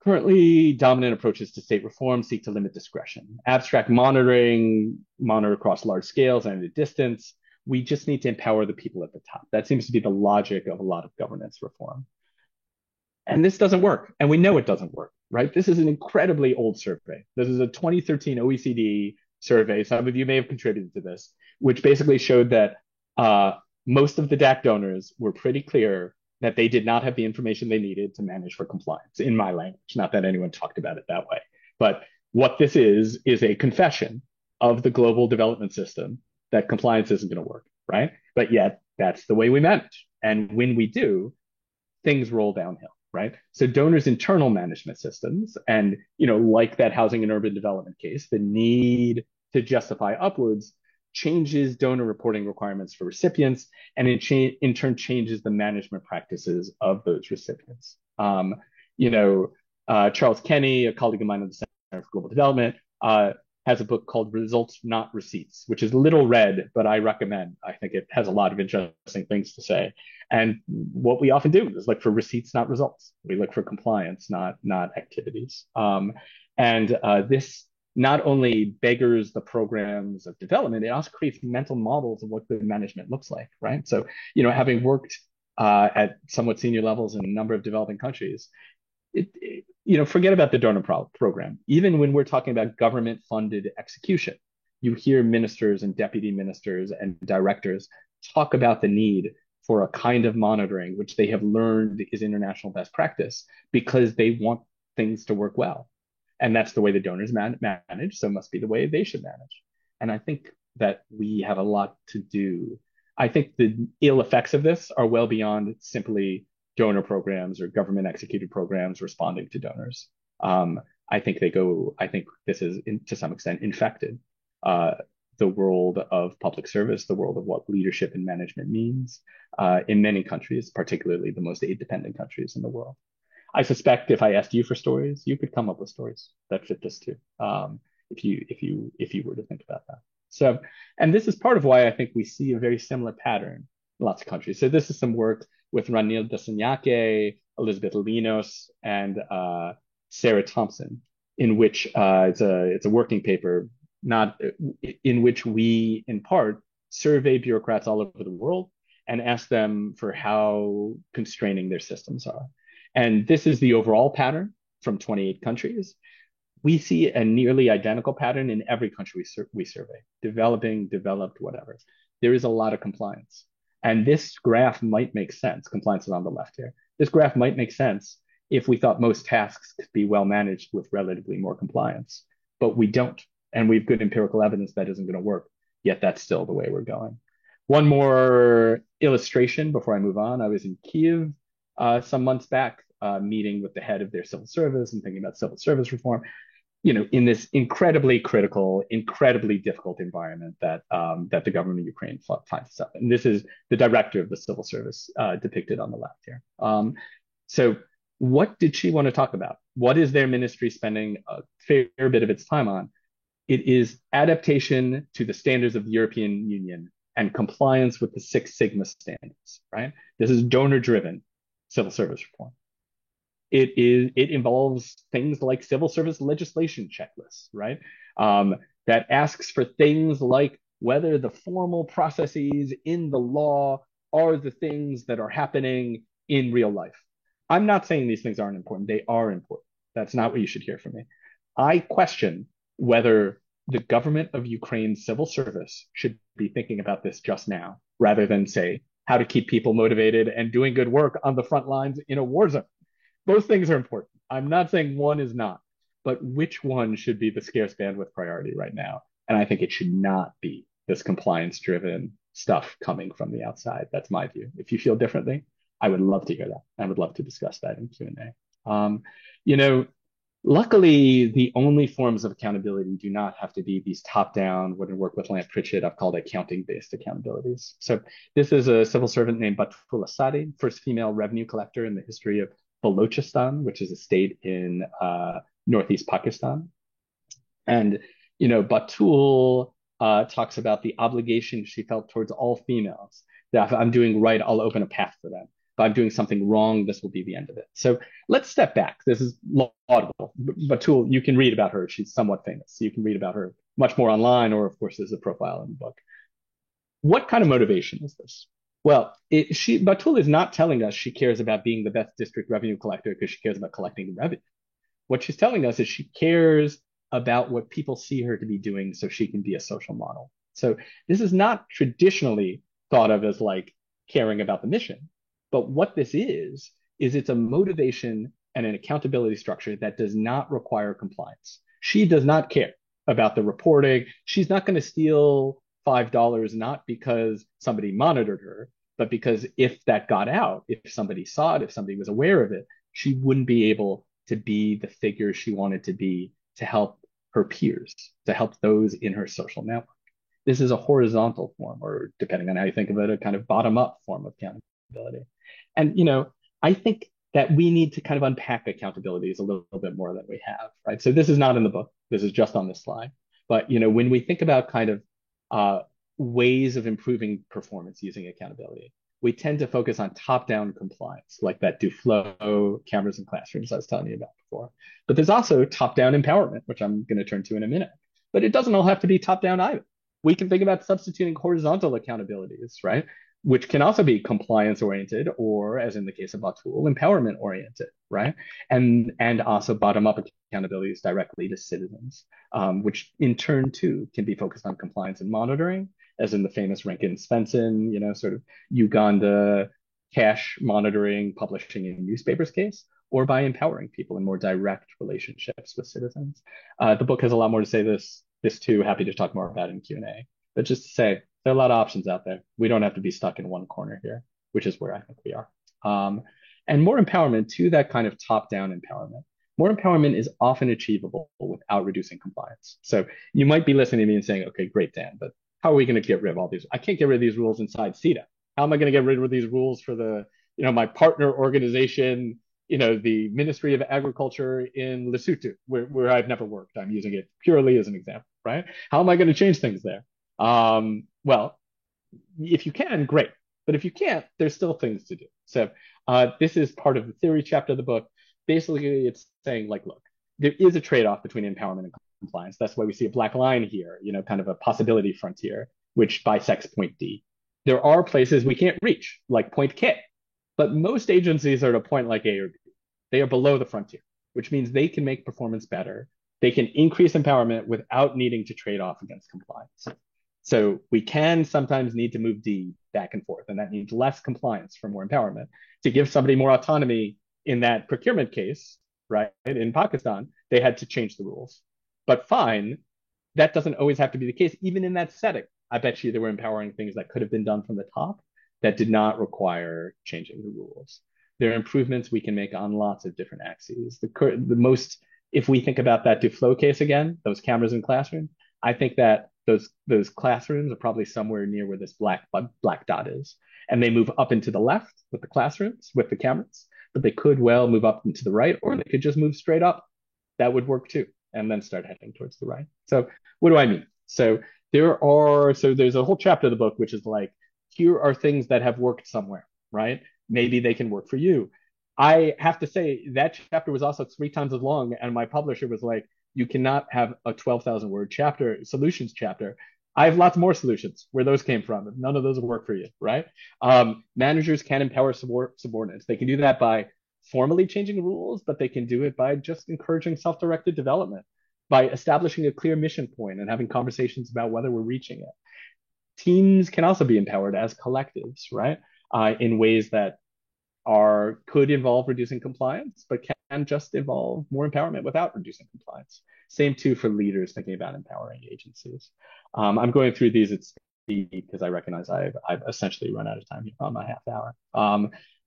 currently dominant approaches to state reform seek to limit discretion. Abstract monitoring, monitor across large scales and at a distance. We just need to empower the people at the top. That seems to be the logic of a lot of governance reform. And this doesn't work. And we know it doesn't work, right? This is an incredibly old survey. This is a 2013 OECD survey. Some of you may have contributed to this, which basically showed that most of the DAC donors were pretty clear that they did not have the information they needed to manage for compliance, in my language. Not that anyone talked about it that way. But what this is a confession of the global development system that compliance isn't going to work, right? But yet, that's the way we manage. And when we do, things roll downhill, right? So donors' internal management systems, and like that housing and urban development case, the need to justify upwards changes donor reporting requirements for recipients, and in turn changes the management practices of those recipients. Charles Kenny, a colleague of mine at the Center for Global Development, has a book called Results Not Receipts, which is little read, but I recommend. I think it has a lot of interesting things to say. And what we often do is look for receipts, not results. We look for compliance, not activities. This not only beggars the programs of development, it also creates mental models of what good management looks like, right? So, having worked at somewhat senior levels in a number of developing countries, forget about the donor program. Even when we're talking about government-funded execution, you hear ministers and deputy ministers and directors talk about the need for a kind of monitoring which they have learned is international best practice, because they want things to work well. And that's the way the donors manage, so it must be the way they should manage. And I think that we have a lot to do. I think the ill effects of this are well beyond simply donor programs or government executed programs responding to donors. I think this is to some extent infected the world of public service, the world of what leadership and management means in many countries, particularly the most aid-dependent countries in the world. I suspect if I asked you for stories, you could come up with stories that fit this too, if you were to think about that. So, and this is part of why I think we see a very similar pattern in lots of countries. So this is some work with Ranil Dasanayake, Elizabeth Linos, and Sarah Thompson, in which it's a working paper, not in which we, in part, survey bureaucrats all over the world and ask them for how constraining their systems are. And this is the overall pattern from 28 countries. We see a nearly identical pattern in every country we survey, developing, developed, whatever. There is a lot of compliance. And this graph might make sense. Compliance is on the left here. This graph might make sense if we thought most tasks could be well managed with relatively more compliance, but we don't. And we have good empirical evidence that isn't going to work, yet that's still the way we're going. One more illustration before I move on. I was in Kiev some months back, meeting with the head of their civil service and thinking about civil service reform, in this incredibly critical, incredibly difficult environment that the government of Ukraine finds itself in. And this is the director of the civil service depicted on the left here. So what did she want to talk about? What is their ministry spending a fair bit of its time on? It is adaptation to the standards of the European Union and compliance with the Six Sigma standards, right? This is donor-driven civil service reform. It involves things like civil service legislation checklists, right? That asks for things like whether the formal processes in the law are the things that are happening in real life. I'm not saying these things aren't important. They are important. That's not what you should hear from me. I question whether the government of Ukraine's civil service should be thinking about this just now, rather than say how to keep people motivated and doing good work on the front lines in a war zone. Both things are important. I'm not saying one is not, but which one should be the scarce bandwidth priority right now? And I think it should not be this compliance driven stuff coming from the outside. That's my view. If you feel differently, I would love to hear that. I would love to discuss that in Q&A. You know, Luckily, the only forms of accountability do not have to be these top-down, what I work with Lant Pritchett, I've called accounting-based accountabilities. So this is a civil servant named Batul Asadi, first female revenue collector in the history of Balochistan, which is a state in northeast Pakistan. And, Batul talks about the obligation she felt towards all females, that if I'm doing right, I'll open a path for them. If I'm doing something wrong, this will be the end of it. So let's step back. This is laudable. Batul, you can read about her. She's somewhat famous. You can read about her much more online, or of course, there's a profile in the book. What kind of motivation is this? Well, Batul is not telling us she cares about being the best district revenue collector because she cares about collecting revenue. What she's telling us is she cares about what people see her to be doing so she can be a social model. So this is not traditionally thought of as like caring about the mission. But what this is it's a motivation and an accountability structure that does not require compliance. She does not care about the reporting. She's not going to steal $5, not because somebody monitored her, but because if that got out, if somebody saw it, if somebody was aware of it, she wouldn't be able to be the figure she wanted to be to help her peers, to help those in her social network. This is a horizontal form, or depending on how you think of it, a kind of bottom up form of accountability. And, I think that we need to kind of unpack accountabilities a little bit more than we have, right? So this is not in the book. This is just on this slide. But, when we think about kind of ways of improving performance using accountability, we tend to focus on top-down compliance, like that Duflo cameras in classrooms I was telling you about before. But there's also top-down empowerment, which I'm going to turn to in a minute. But it doesn't all have to be top-down either. We can think about substituting horizontal accountabilities, right? Which can also be compliance oriented, or as in the case of Batul, empowerment oriented, right? And also bottom up accountabilities directly to citizens, which in turn too can be focused on compliance and monitoring, as in the famous Rankin Svensson, sort of Uganda cash monitoring, publishing in newspapers case, or by empowering people in more direct relationships with citizens. The book has a lot more to say this too. Happy to talk more about in Q&A. But just to say, there are a lot of options out there. We don't have to be stuck in one corner here, which is where I think we are. And more empowerment, to that kind of top-down empowerment. More empowerment is often achievable without reducing compliance. So you might be listening to me and saying, okay, great, Dan, but how are we going to get rid of all these? I can't get rid of these rules inside CETA. How am I going to get rid of these rules for the, my partner organization, the Ministry of Agriculture in Lesotho, where I've never worked. I'm using it purely as an example, right? How am I going to change things there? Well, if you can, great. But if you can't, there's still things to do. So this is part of the theory chapter of the book. Basically, it's saying, like, look, there is a trade-off between empowerment and compliance. That's why we see a black line here, kind of a possibility frontier, which bisects point D. There are places we can't reach, like point K. But most agencies are at a point like A or B. They are below the frontier, which means they can make performance better. They can increase empowerment without needing to trade off against compliance. So we can sometimes need to move D back and forth, and that means less compliance for more empowerment. To give somebody more autonomy in that procurement case, right, in Pakistan, they had to change the rules. But fine, that doesn't always have to be the case, even in that setting. I bet you there were empowering things that could have been done from the top that did not require changing the rules. There are improvements we can make on lots of different axes. The most, if we think about that Duflo case again, those cameras in classrooms, I think that those classrooms are probably somewhere near where this black dot is, and they move up and to the left with the classrooms with the cameras, but they could well move up and to the right, or they could just move straight up. That would work too, and then start heading towards the right. So what do I mean? There's a whole chapter of the book which is like, here are things that have worked somewhere, right? Maybe they can work for you. I have to say that chapter was also 3 times as long, and my publisher was like, you cannot have a 12,000 word chapter, solutions chapter. I have lots more solutions where those came from. None of those will work for you, right? Managers can empower subordinates. They can do that by formally changing rules, but they can do it by just encouraging self-directed development, by establishing a clear mission point and having conversations about whether we're reaching it. Teams can also be empowered as collectives, right? In ways that could involve reducing compliance, but can just involve more empowerment without reducing compliance. Same too for leaders thinking about empowering agencies. I'm going through these at speed because I recognize I've essentially run out of time here on my half hour.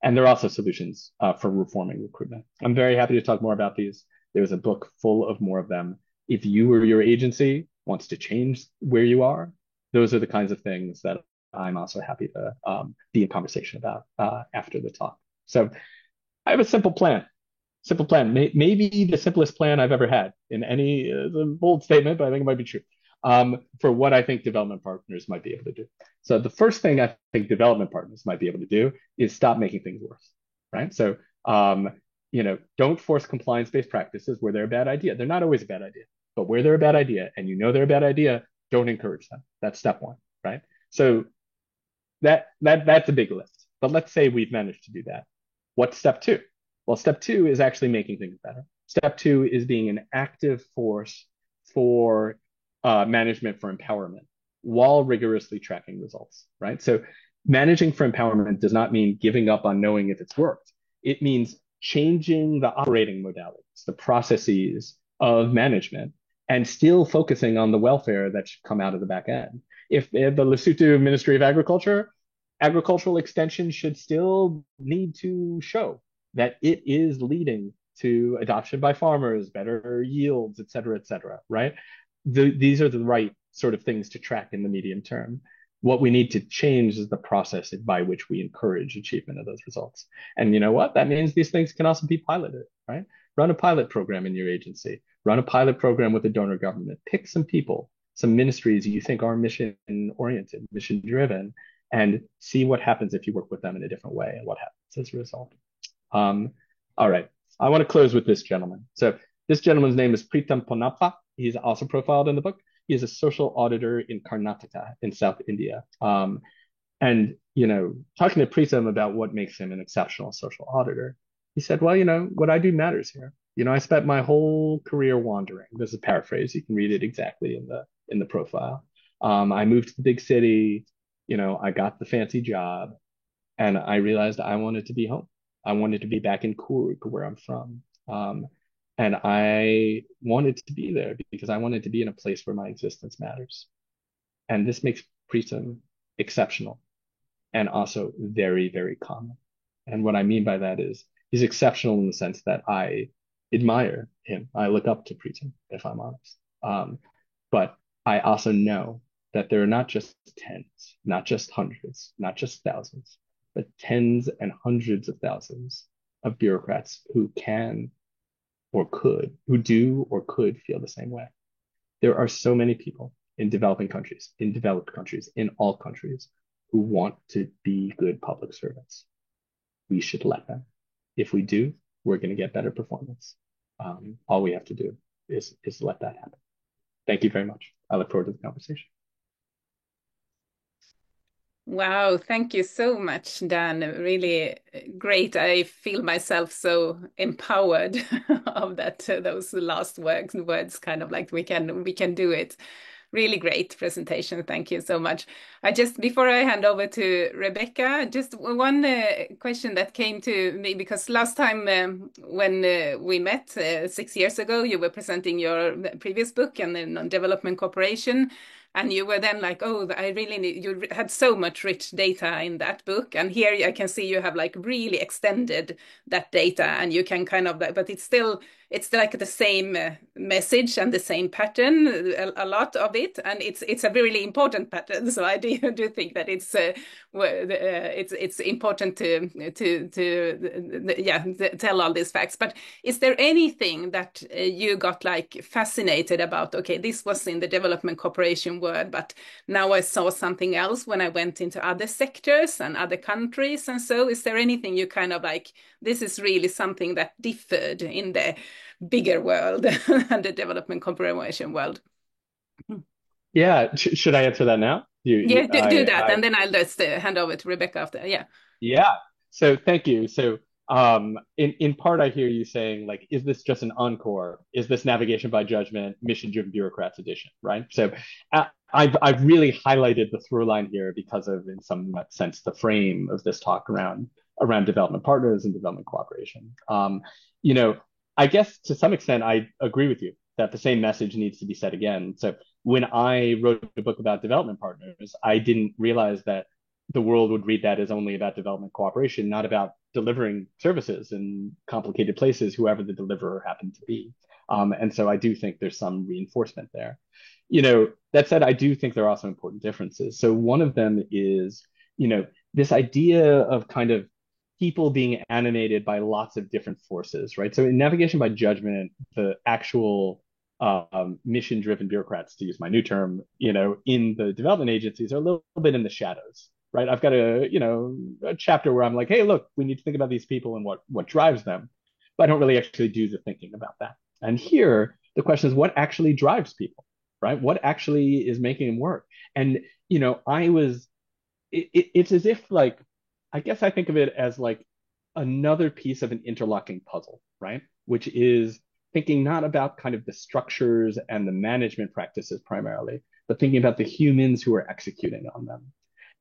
And there are also solutions for reforming recruitment. I'm very happy to talk more about these. There's a book full of more of them. If you or your agency wants to change where you are, those are the kinds of things that I'm also happy to be in conversation about after the talk. So I have a simple plan. Simple plan. Maybe the simplest plan I've ever had in any a bold statement, but I think it might be true for what I think development partners might be able to do. So the first thing I think development partners might be able to do is stop making things worse, right? So don't force compliance-based practices where they're a bad idea. They're not always a bad idea, but where they're a bad idea and you know they're a bad idea, don't encourage them. That's step one, right? So that's a big lift. But let's say we've managed to do that. What's step two? Well, step two is actually making things better. Step two is being an active force for management for empowerment while rigorously tracking results, right? So managing for empowerment does not mean giving up on knowing if it's worked. It means changing the operating modalities, the processes of management, and still focusing on the welfare that should come out of the back end. If the Lesotho Ministry of Agriculture, agricultural extension should still need to show that it is leading to adoption by farmers, better yields, et cetera, right? These are the right sort of things to track in the medium term. What we need to change is the process by which we encourage achievement of those results. And you know what? That means these things can also be piloted, right? Run a pilot program in your agency. Run a pilot program with a donor government. Pick some people, some ministries you think are mission-oriented, mission-driven, and see what happens if you work with them in a different way and what happens as a result. All right. I want to close with this gentleman. So this gentleman's name is Pritam Ponnappa. He's also profiled in the book. He is a social auditor in Karnataka in South India. And, talking to Pritam about what makes him an exceptional social auditor, he said, well, what I do matters here. I spent my whole career wandering. This is a paraphrase. You can read it exactly in the profile. I moved to the big city. I got the fancy job, and I realized I wanted to be home. I wanted to be back in Coorg, where I'm from. And I wanted to be there because I wanted to be in a place where my existence matters. And this makes Pritam exceptional and also very, very common. And what I mean by that is he's exceptional in the sense that I admire him. I look up to Pritam, if I'm honest. But I also know that there are not just tens, not just hundreds, not just thousands, but tens and hundreds of thousands of bureaucrats who can or could, who do or could feel the same way. There are so many people in developing countries, in developed countries, in all countries who want to be good public servants. We should let them. If we do, we're going to get better performance. All we have to do is let that happen. Thank you very much. I look forward to the conversation. Wow, thank you so much, Dan. Really great. I feel myself so empowered of that those last words kind of like we can do it. Really great presentation. Thank you so much. Before I hand over to Rebecca, just one question that came to me, because last time when we met 6 years ago, you were presenting your previous book and then on development cooperation. And you were then like, oh, I really need, you had so much rich data in that book. And here I can see you have like really extended that data, and you can kind of, but it's like the same message and the same pattern, a lot of it, and it's a really important pattern. So I do think that it's important to yeah, tell all these facts. But is there anything that you got like fascinated about? Okay, this was in the development cooperation world, but now I saw something else when I went into other sectors and other countries. And so, is there anything you kind of like, this is really something that differed in the bigger world and the development cooperation world? Yeah, should I answer that now? Yeah, do that, and then I'll just hand over to Rebecca after. Yeah. Yeah. So thank you. So in part, I hear you saying like, is this just an encore? Is this navigation by judgment, mission-driven bureaucrats edition, right? So I've really highlighted the through line here because of, in some sense, the frame of this talk around development partners and development cooperation. You know, I guess to some extent, I agree with you that the same message needs to be said again. So when I wrote a book about development partners, I didn't realize that the world would read that as only about development cooperation, not about delivering services in complicated places, whoever the deliverer happened to be. And so I do think there's some reinforcement there. That said, I do think there are also important differences. So one of them is, this idea of kind of people being animated by lots of different forces, right? So in navigation by judgment, the actual mission-driven bureaucrats, to use my new term, in the development agencies are a little bit in the shadows, right? I've got a chapter where I'm like, hey, look, we need to think about these people and what drives them, but I don't really actually do the thinking about that. And here, the question is, what actually drives people, right? What actually is making them work? And it's as if like, I guess I think of it as like another piece of an interlocking puzzle, right? Which is thinking not about kind of the structures and the management practices primarily, but thinking about the humans who are executing on them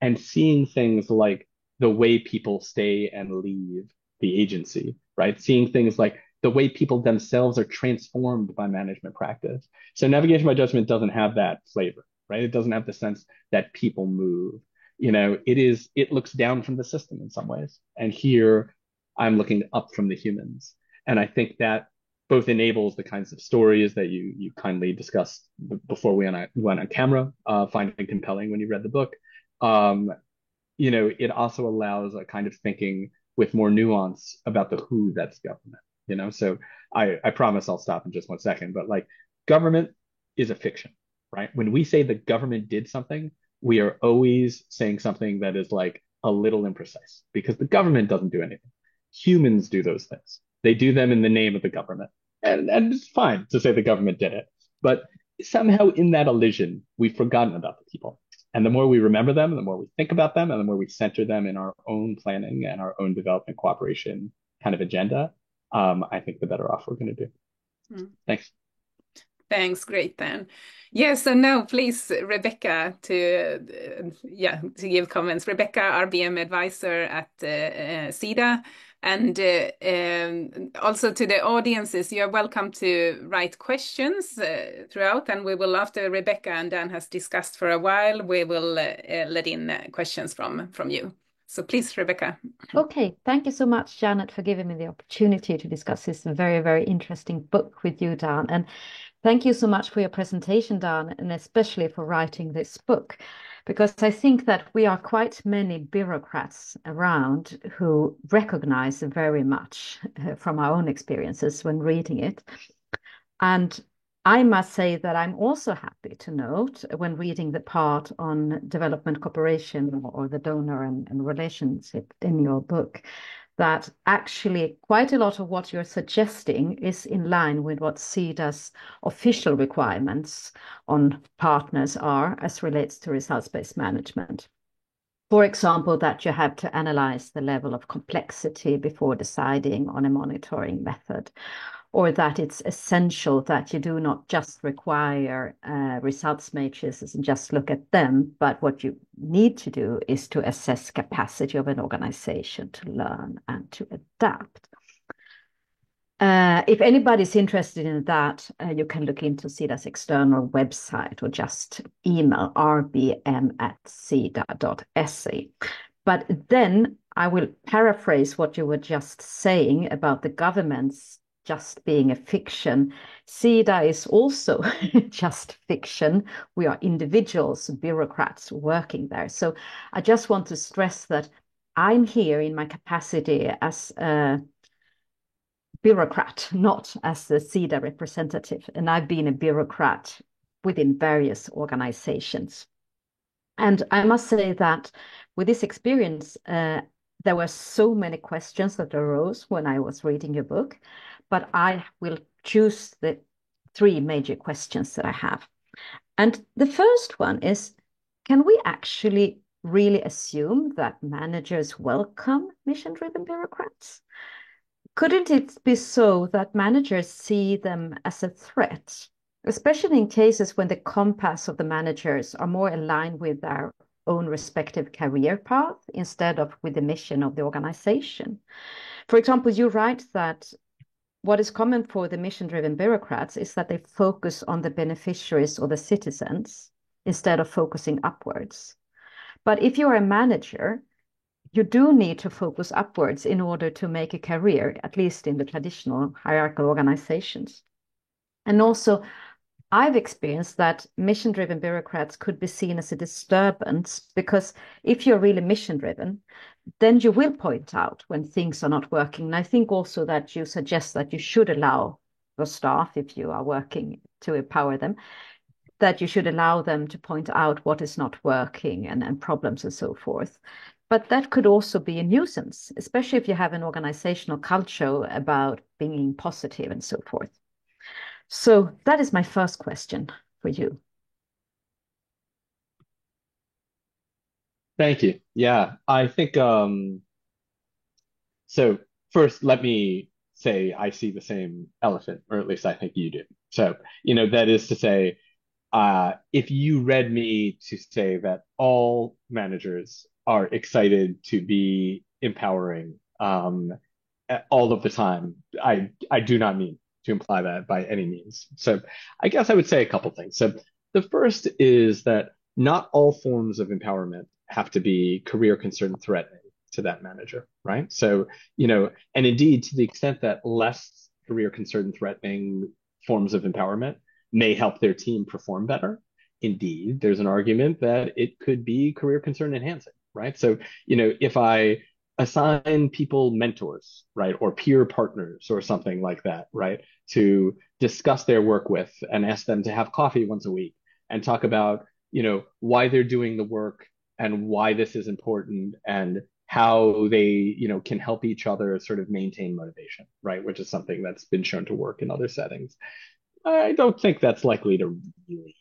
and seeing things like the way people stay and leave the agency, right? Seeing things like the way people themselves are transformed by management practice. So navigation by judgment doesn't have that flavor, right? It doesn't have the sense that people move. It looks down from the system in some ways. And here I'm looking up from the humans. And I think that both enables the kinds of stories that you kindly discussed before we went on camera, finding compelling when you read the book. Um, it also allows a kind of thinking with more nuance about the who that's government. So I promise I'll stop in just 1 second, but like government is a fiction, right? When we say the government did something, we are always saying something that is like a little imprecise because the government doesn't do anything. Humans do those things. They do them in the name of the government. And it's fine to say the government did it. But somehow in that elision, we've forgotten about the people. And the more we remember them, the more we think about them, and the more we center them in our own planning and our own development cooperation kind of agenda, I think the better off we're going to do. Thanks. Thanks, great then. Yeah, so now please, Rebecca, to give comments. Rebecca, RBM advisor at SIDA, and also to the audiences, you are welcome to write questions throughout, and we will, after Rebecca and Dan has discussed for a while, we will let in questions from you. So please, Rebecca. Okay, thank you so much, Janet, for giving me the opportunity to discuss this very, very interesting book with you, Dan. And thank you so much for your presentation, Dan, and especially for writing this book, because I think that we are quite many bureaucrats around who recognize very much from our own experiences when reading it. And I must say that I'm also happy to note when reading the part on development cooperation or the donor and relationship in your book, that actually quite a lot of what you're suggesting is in line with what SIDA's official requirements on partners are as relates to results-based management. For example, that you have to analyze the level of complexity before deciding on a monitoring method, or that it's essential that you do not just require results matrices and just look at them, but what you need to do is to assess capacity of an organization to learn and to adapt. If anybody's interested in that, you can look into SIDA's external website or just email rbm@sida.se. But then I will paraphrase what you were just saying about the governments just being a fiction. SIDA is also just fiction. We are individuals, bureaucrats working there. So I just want to stress that I'm here in my capacity as a bureaucrat, not as a SIDA representative. And I've been a bureaucrat within various organizations. And I must say that with this experience, there were so many questions that arose when I was reading your book, but I will choose the three major questions that I have. And the first one is, can we actually really assume that managers welcome mission-driven bureaucrats? Couldn't it be so that managers see them as a threat, especially in cases when the compass of the managers are more aligned with their own respective career path instead of with the mission of the organization? For example, you write that what is common for the mission-driven bureaucrats is that they focus on the beneficiaries or the citizens instead of focusing upwards. But if you are a manager, you do need to focus upwards in order to make a career, at least in the traditional hierarchical organizations. And also, I've experienced that mission-driven bureaucrats could be seen as a disturbance because if you're really mission-driven, then you will point out when things are not working. And I think also that you suggest that you should allow your staff, if you are working to empower them, that you should allow them to point out what is not working and problems and so forth. But that could also be a nuisance, especially if you have an organizational culture about being positive and so forth. So that is my first question for you. Thank you. Yeah, I think so first let me say I see the same elephant, or at least I think you do. So, that is to say, if you read me to say that all managers are excited to be empowering all of the time, I do not mean to imply that by any means. So I guess I would say a couple things. So the first is that not all forms of empowerment have to be career concern threatening to that manager, right? So, and indeed, to the extent that less career concern threatening forms of empowerment may help their team perform better. Indeed, there's an argument that it could be career concern enhancing, right? So, if I assign people mentors, right, or peer partners or something like that, right, to discuss their work with and ask them to have coffee once a week and talk about, why they're doing the work and why this is important and how they, can help each other sort of maintain motivation, right, which is something that's been shown to work in other settings. I don't think that's likely to really,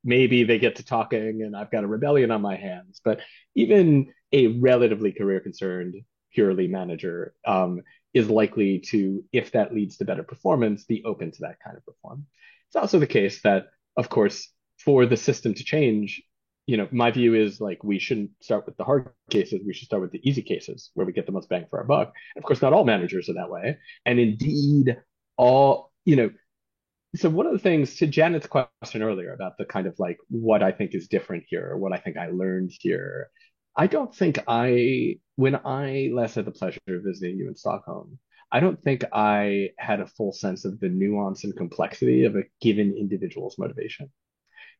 maybe they get to talking and I've got a rebellion on my hands. But even a relatively career concerned, purely manager is likely to, if that leads to better performance, be open to that kind of reform. It's also the case that, of course, for the system to change, my view is like we shouldn't start with the hard cases. We should start with the easy cases where we get the most bang for our buck. And of course, not all managers are that way. And indeed, all, so one of the things to Janet's question earlier about the kind of like what I think is different here, or what I think I learned here, I don't think when I last had the pleasure of visiting you in Stockholm, I don't think I had a full sense of the nuance and complexity of a given individual's motivation.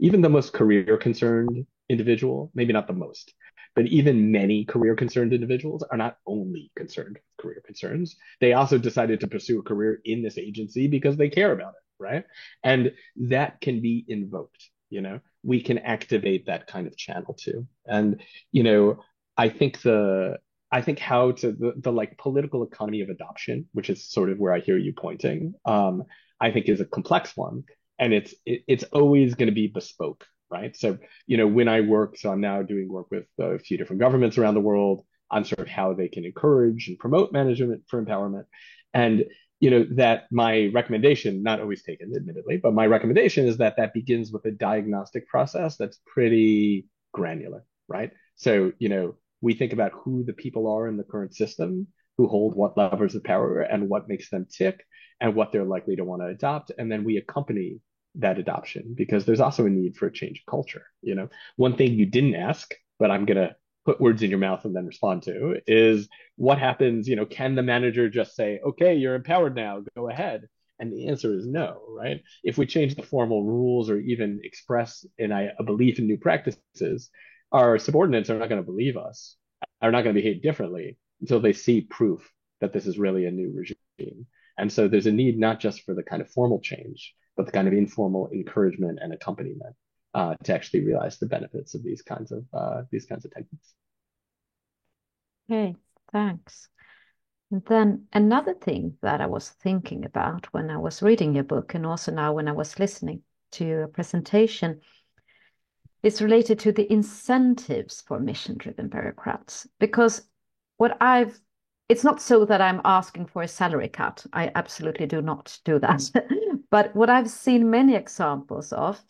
Even the most career concerned individual, maybe not the most, but even many career concerned individuals are not only concerned with career concerns. They also decided to pursue a career in this agency because they care about it, right? And that can be invoked, we can activate that kind of channel too. And, I think how to the like political economy of adoption, which is sort of where I hear you pointing, I think is a complex one. And it's always going to be bespoke, right? So, when I work, so I'm now doing work with a few different governments around the world on sort of how they can encourage and promote management for empowerment. And, that my recommendation, not always taken, admittedly, but my recommendation is that that begins with a diagnostic process that's pretty granular, right? So, we think about who the people are in the current system who hold what levers of power and what makes them tick and what they're likely to want to adopt. And then we accompany that adoption because there's also a need for a change of culture. One thing you didn't ask, but I'm going to put words in your mouth and then respond to is what happens, can the manager just say, okay, you're empowered now, go ahead? And the answer is no, right? If we change the formal rules or even express a belief in new practices, our subordinates are not going to believe us, are not going to behave differently until they see proof that this is really a new regime. And so there's a need not just for the kind of formal change, but the kind of informal encouragement and accompaniment to actually realize the benefits of these kinds of techniques. Okay, thanks. And then another thing that I was thinking about when I was reading your book, and also now when I was listening to your presentation, is related to the incentives for mission-driven bureaucrats. Because it's not so that I'm asking for a salary cut. I absolutely do not do that. But what I've seen many examples of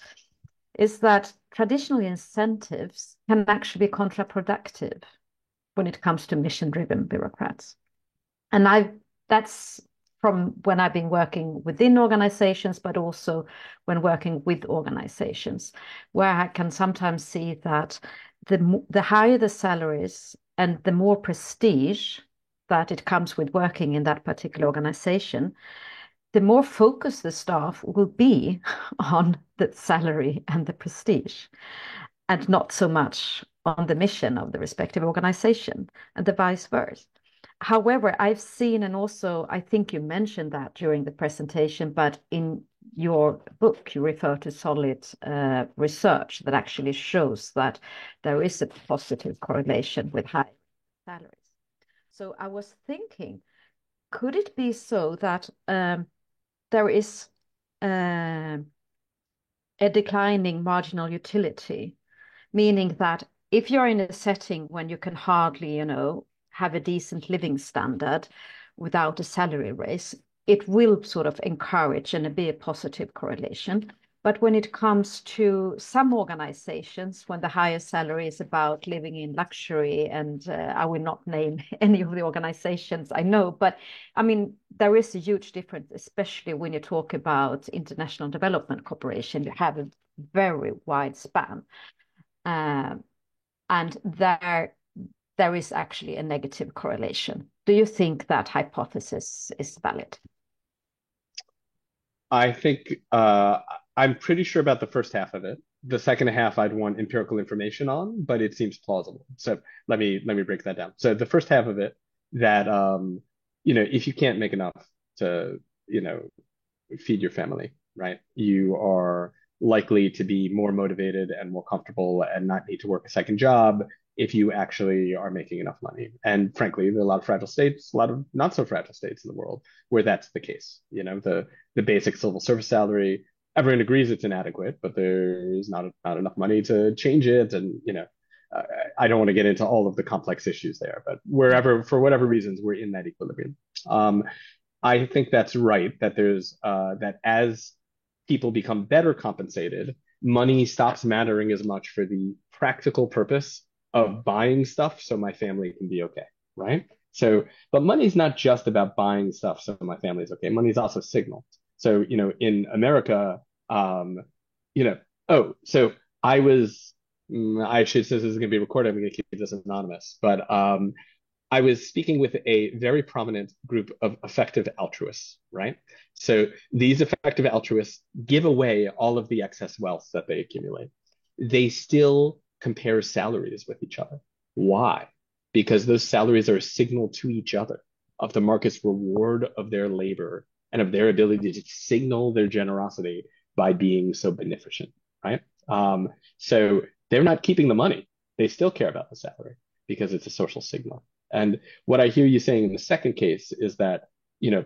is that traditional incentives can actually be counterproductive when it comes to mission-driven bureaucrats. And that's from when I've been working within organizations, but also when working with organizations, where I can sometimes see that the higher the salaries and the more prestige that it comes with working in that particular organization, the more focused the staff will be on the salary and the prestige, and not so much on the mission of the respective organization, and the vice versa. However, I've seen, and also I think you mentioned that during the presentation, but in your book, you refer to solid research that actually shows that there is a positive correlation with high salaries. So I was thinking, could it be so that there is a declining marginal utility, meaning that if you're in a setting when you can hardly, have a decent living standard without a salary raise, it will sort of encourage and be a positive correlation. But when it comes to some organizations, when the higher salary is about living in luxury, and I will not name any of the organizations I know, but I mean, there is a huge difference, especially when you talk about international development cooperation. You have a very wide span. And there is actually a negative correlation. Do you think that hypothesis is valid? I think I'm pretty sure about the first half of it. The second half I'd want empirical information on, but it seems plausible. So let me break that down. So the first half of it, that if you can't make enough to feed your family, right? You are likely to be more motivated and more comfortable and not need to work a second job if you actually are making enough money. And frankly, there are a lot of fragile states, a lot of not so fragile states in the world where that's the case. The basic civil service salary, everyone agrees it's inadequate, but there's not enough money to change it. And I don't want to get into all of the complex issues there, but for whatever reasons, we're in that equilibrium. I think that's right, that that as people become better compensated, money stops mattering as much for the practical purpose of buying stuff so my family can be okay, right? But money's not just about buying stuff so my family's okay. Money's also signal. So, in America, so I should say this is going to be recorded. I'm going to keep this anonymous, but I was speaking with a very prominent group of effective altruists, right? So these effective altruists give away all of the excess wealth that they accumulate. They still compare salaries with each other. Why? Because those salaries are a signal to each other of the market's reward of their labor and of their ability to signal their generosity by being so beneficent, right? So they're not keeping the money. They still care about the salary because it's a social signal. And what I hear you saying in the second case is that,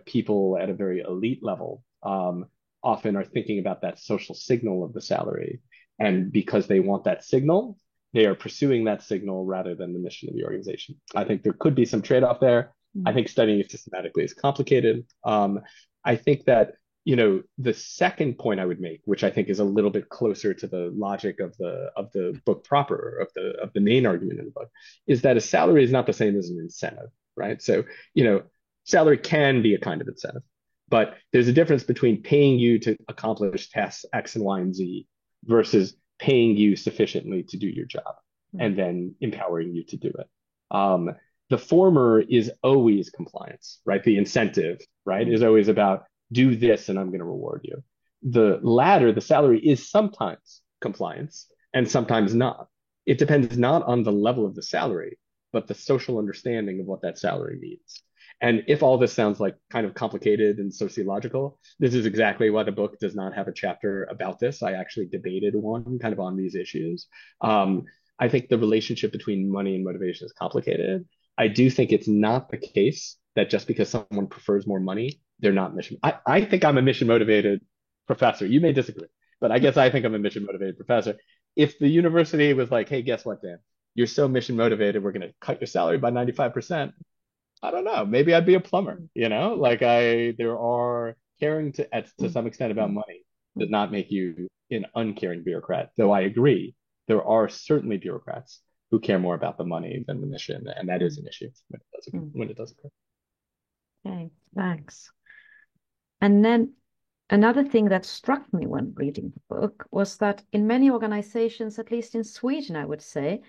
people at a very elite level often are thinking about that social signal of the salary. And because they want that signal, they are pursuing that signal rather than the mission of the organization. I think there could be some trade-off there. I think studying it systematically is complicated. I think that the second point I would make, which I think is a little bit closer to the logic of the book proper, of the main argument in the book, is that a salary is not the same as an incentive. right? So, salary can be a kind of incentive, but there's a difference between paying you to accomplish tasks X and Y and Z versus paying you sufficiently to do your job and then empowering you to do it. The former is always compliance, right? The incentive, right, is always about do this and I'm going to reward you. The latter, the salary, is sometimes compliance and sometimes not. It depends not on the level of the salary, but the social understanding of what that salary means. And if all this sounds like kind of complicated and sociological, this is exactly why the book does not have a chapter about this. I actually debated one kind of on these issues. I think the relationship between money and motivation is complicated. I do think it's not the case that just because someone prefers more money, they're not mission. I think I'm a mission motivated professor. You may disagree, but I guess I think I'm a mission motivated professor. If the university was like, hey, guess what, Dan? You're so mission motivated, we're going to cut your salary by 95%. I don't know. Maybe I'd be a plumber, Like there are caring to some extent about money does not make you an uncaring bureaucrat. Though I agree, there are certainly bureaucrats who care more about the money than the mission, and that is an issue when it does occur. Okay, thanks. And then another thing that struck me when reading the book was that in many organizations, at least in Sweden, I would say,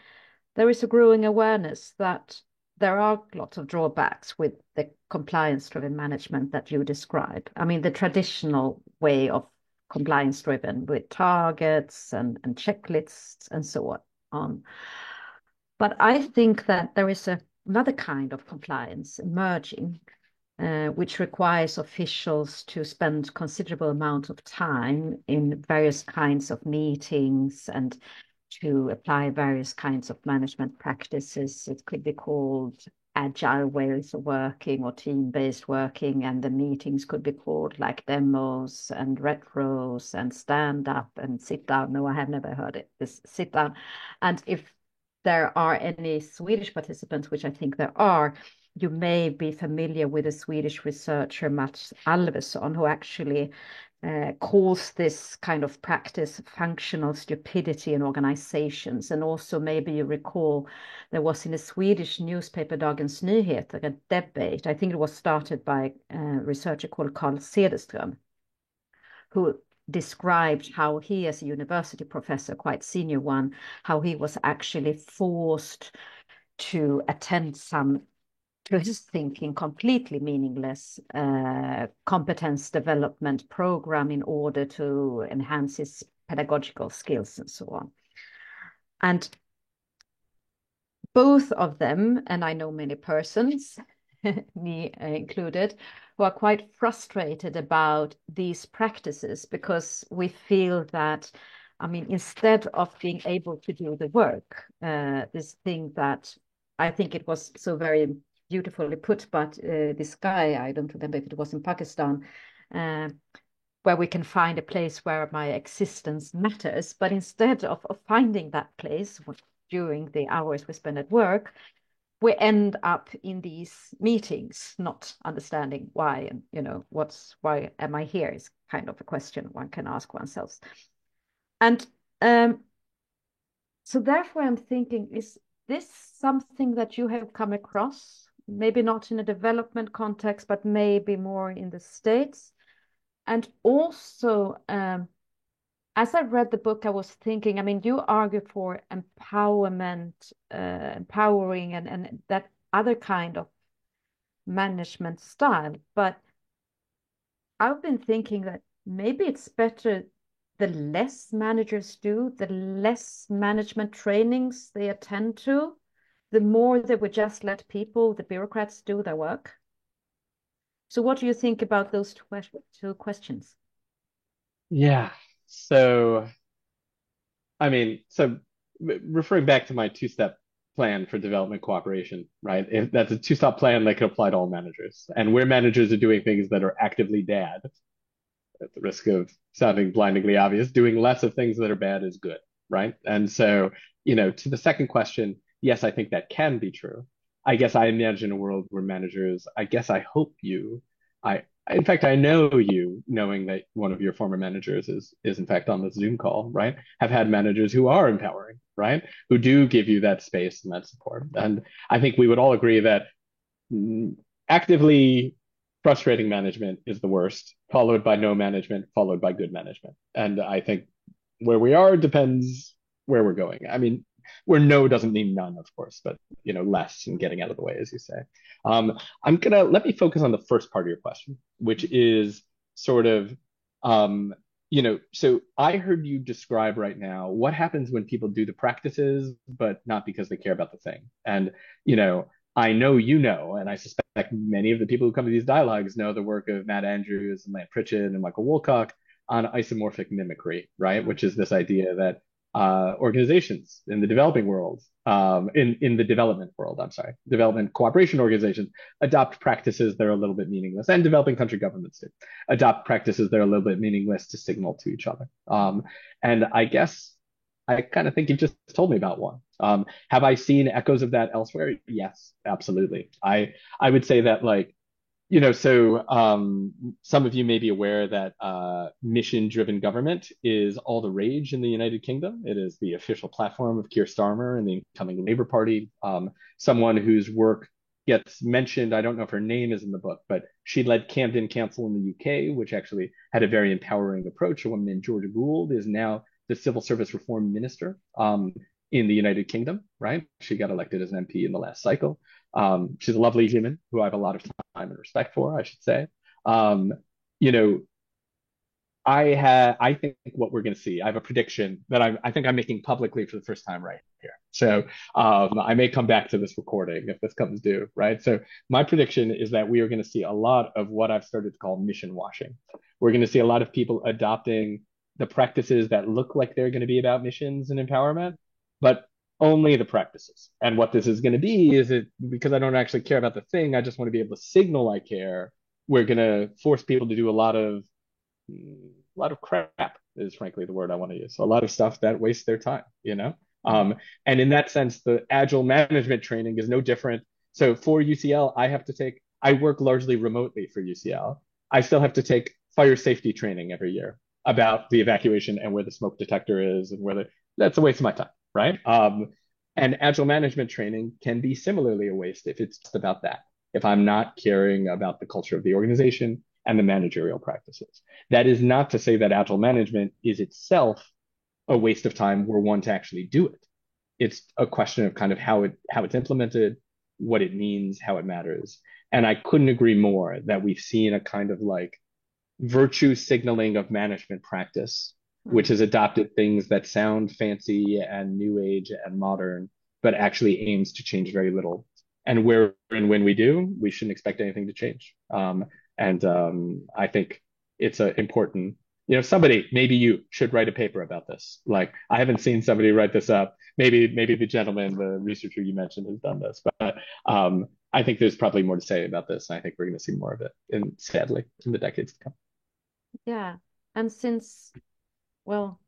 there is a growing awareness that there are lots of drawbacks with the compliance-driven management that you describe. I mean, the traditional way of compliance-driven with targets and checklists and so on. But I think that there is another kind of compliance emerging, which requires officials to spend considerable amount of time in various kinds of meetings and to apply various kinds of management practices. It could be called agile ways of working or team-based working, and the meetings could be called like demos and retros and stand up and sit down. No, I have never heard it. This sit down. And if there are any Swedish participants, which I think there are, you may be familiar with a Swedish researcher, Mats Alvesson, who actually calls this kind of practice functional stupidity in organizations. And also maybe you recall there was in a Swedish newspaper, Dagens Nyheter, a debate. I think it was started by a researcher called Carl Cederström, who described how he, as a university professor, quite senior one, how he was actually forced to attend some, to his thinking, completely meaningless competence development program in order to enhance his pedagogical skills and so on. And both of them, and I know many persons, me included, who are quite frustrated about these practices because we feel that, I mean, instead of being able to do the work, this thing that I think it was so very beautifully put, but this guy, I don't remember if it was in Pakistan, where we can find a place where my existence matters. But instead of finding that place during the hours we spend at work, we end up in these meetings, not understanding why, and why am I here is kind of a question one can ask oneself. And so therefore I'm thinking, is this something that you have come across? Maybe not in a development context, but maybe more in the States. And also, as I read the book, I was thinking, I mean, you argue for empowerment, empowering, and that other kind of management style. But I've been thinking that maybe it's better the less managers do, the less management trainings they attend to, the more they would just let people, the bureaucrats, do their work. So what do you think about those two questions? Yeah. So, I mean, referring back to my two-step plan for development cooperation, right? If that's a two-step plan that could apply to all managers. And where managers are doing things that are actively bad, at the risk of sounding blindingly obvious, doing less of things that are bad is good, right? And so, to the second question, yes, I think that can be true. I guess I imagine a world where managers, I guess I hope you, in fact, I know you, knowing that one of your former managers is in fact on this Zoom call, right? Have had managers who are empowering, right? Who do give you that space and that support. And I think we would all agree that actively frustrating management is the worst, followed by no management, followed by good management. And I think where we are depends where we're going. I mean, where no doesn't mean none, of course, but less and getting out of the way, as you say. I'm gonna let me focus on the first part of your question, which is sort of, so I heard you describe right now what happens when people do the practices, but not because they care about the thing. And I know and I suspect many of the people who come to these dialogues know the work of Matt Andrews and Lant Pritchett and Michael Woolcock on isomorphic mimicry, right? Which is this idea that organizations in the developing world, in the development world, I'm sorry, development cooperation organizations adopt practices that are a little bit meaningless, and developing country governments do adopt practices that are a little bit meaningless to signal to each other. And I guess I kind of think you just told me about one. Have I seen echoes of that elsewhere? Yes, absolutely. I would say that some of you may be aware that mission-driven government is all the rage in the United Kingdom. It is the official platform of Keir Starmer and the incoming Labour Party. Someone whose work gets mentioned, I don't know if her name is in the book, but she led Camden Council in the UK, which actually had a very empowering approach. A woman named Georgia Gould is now the Civil Service Reform Minister in the United Kingdom, right? She got elected as an MP in the last cycle. She's a lovely human who I have a lot of time and respect for, I should say. You know, I think what we're going to see, I have a prediction that I think I'm making publicly for the first time right here. So I may come back to this recording if this comes due, right? So my prediction is that we are going to see a lot of what I've started to call mission washing. We're going to see a lot of people adopting the practices that look like they're going to be about missions and empowerment, but only the practices. And what this is going to be is it because I don't actually care about the thing, I just want to be able to signal I care. We're going to force people to do a lot of crap is frankly the word I want to use. A lot of stuff that wastes their time. And in that sense, the agile management training is no different. So for UCL, I work largely remotely for UCL. I still have to take fire safety training every year about the evacuation and where the smoke detector is and that's a waste of my time, right? And agile management training can be similarly a waste if it's just about that. If I'm not caring about the culture of the organization and the managerial practices. That is not to say that agile management is itself a waste of time were one to actually do it. It's a question of kind of how it's implemented, what it means, how it matters. And I couldn't agree more that we've seen a kind of like virtue signaling of management practice, which has adopted things that sound fancy and new age and modern, but actually aims to change very little. And where and when we do, we shouldn't expect anything to change. And I think it's important, somebody, maybe you should write a paper about this. Like, I haven't seen somebody write this up. Maybe the gentleman, the researcher you mentioned has done this, but I think there's probably more to say about this. And I think we're going to see more of it, sadly, in the decades to come. Yeah. And well,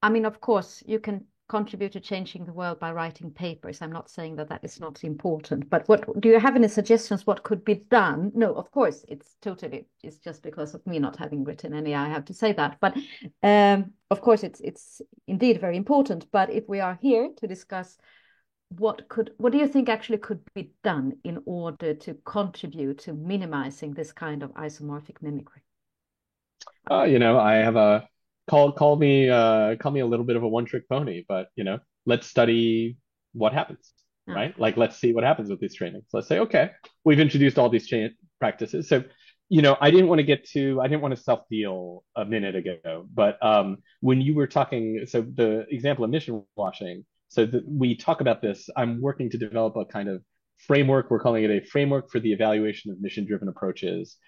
I mean, of course, you can contribute to changing the world by writing papers. I'm not saying that is not important, but what do you have any suggestions what could be done? No, of course, it's just because of me not having written any, I have to say that. But of course, it's indeed very important. But if we are here to discuss what do you think actually could be done in order to contribute to minimizing this kind of isomorphic mimicry? I have a call me a little bit of a one-trick pony, but let's study what happens, right? Like, let's see what happens with these trainings. Let's say, okay, we've introduced all these practices. So, I didn't want to self-deal a minute ago, but when you were talking, so the example of mission washing, so we talk about this, I'm working to develop a kind of framework. We're calling it a framework for the evaluation of mission-driven approaches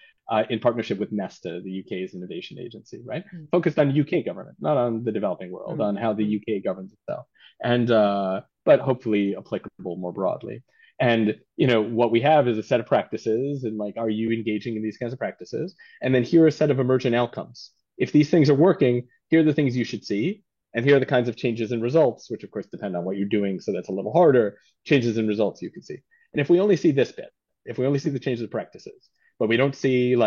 in partnership with Nesta, the UK's innovation agency, right? Focused on UK government, not on the developing world, on how the UK governs itself, and but hopefully applicable more broadly. And what we have is a set of practices, and like, are you engaging in these kinds of practices? And then here are a set of emergent outcomes. If these things are working, here are the things you should see. And here are the kinds of changes and results, which of course depend on what you're doing. So that's a little harder. Changes and results you can see. And if we only see this bit, if we only see the changes of practices, but we don't see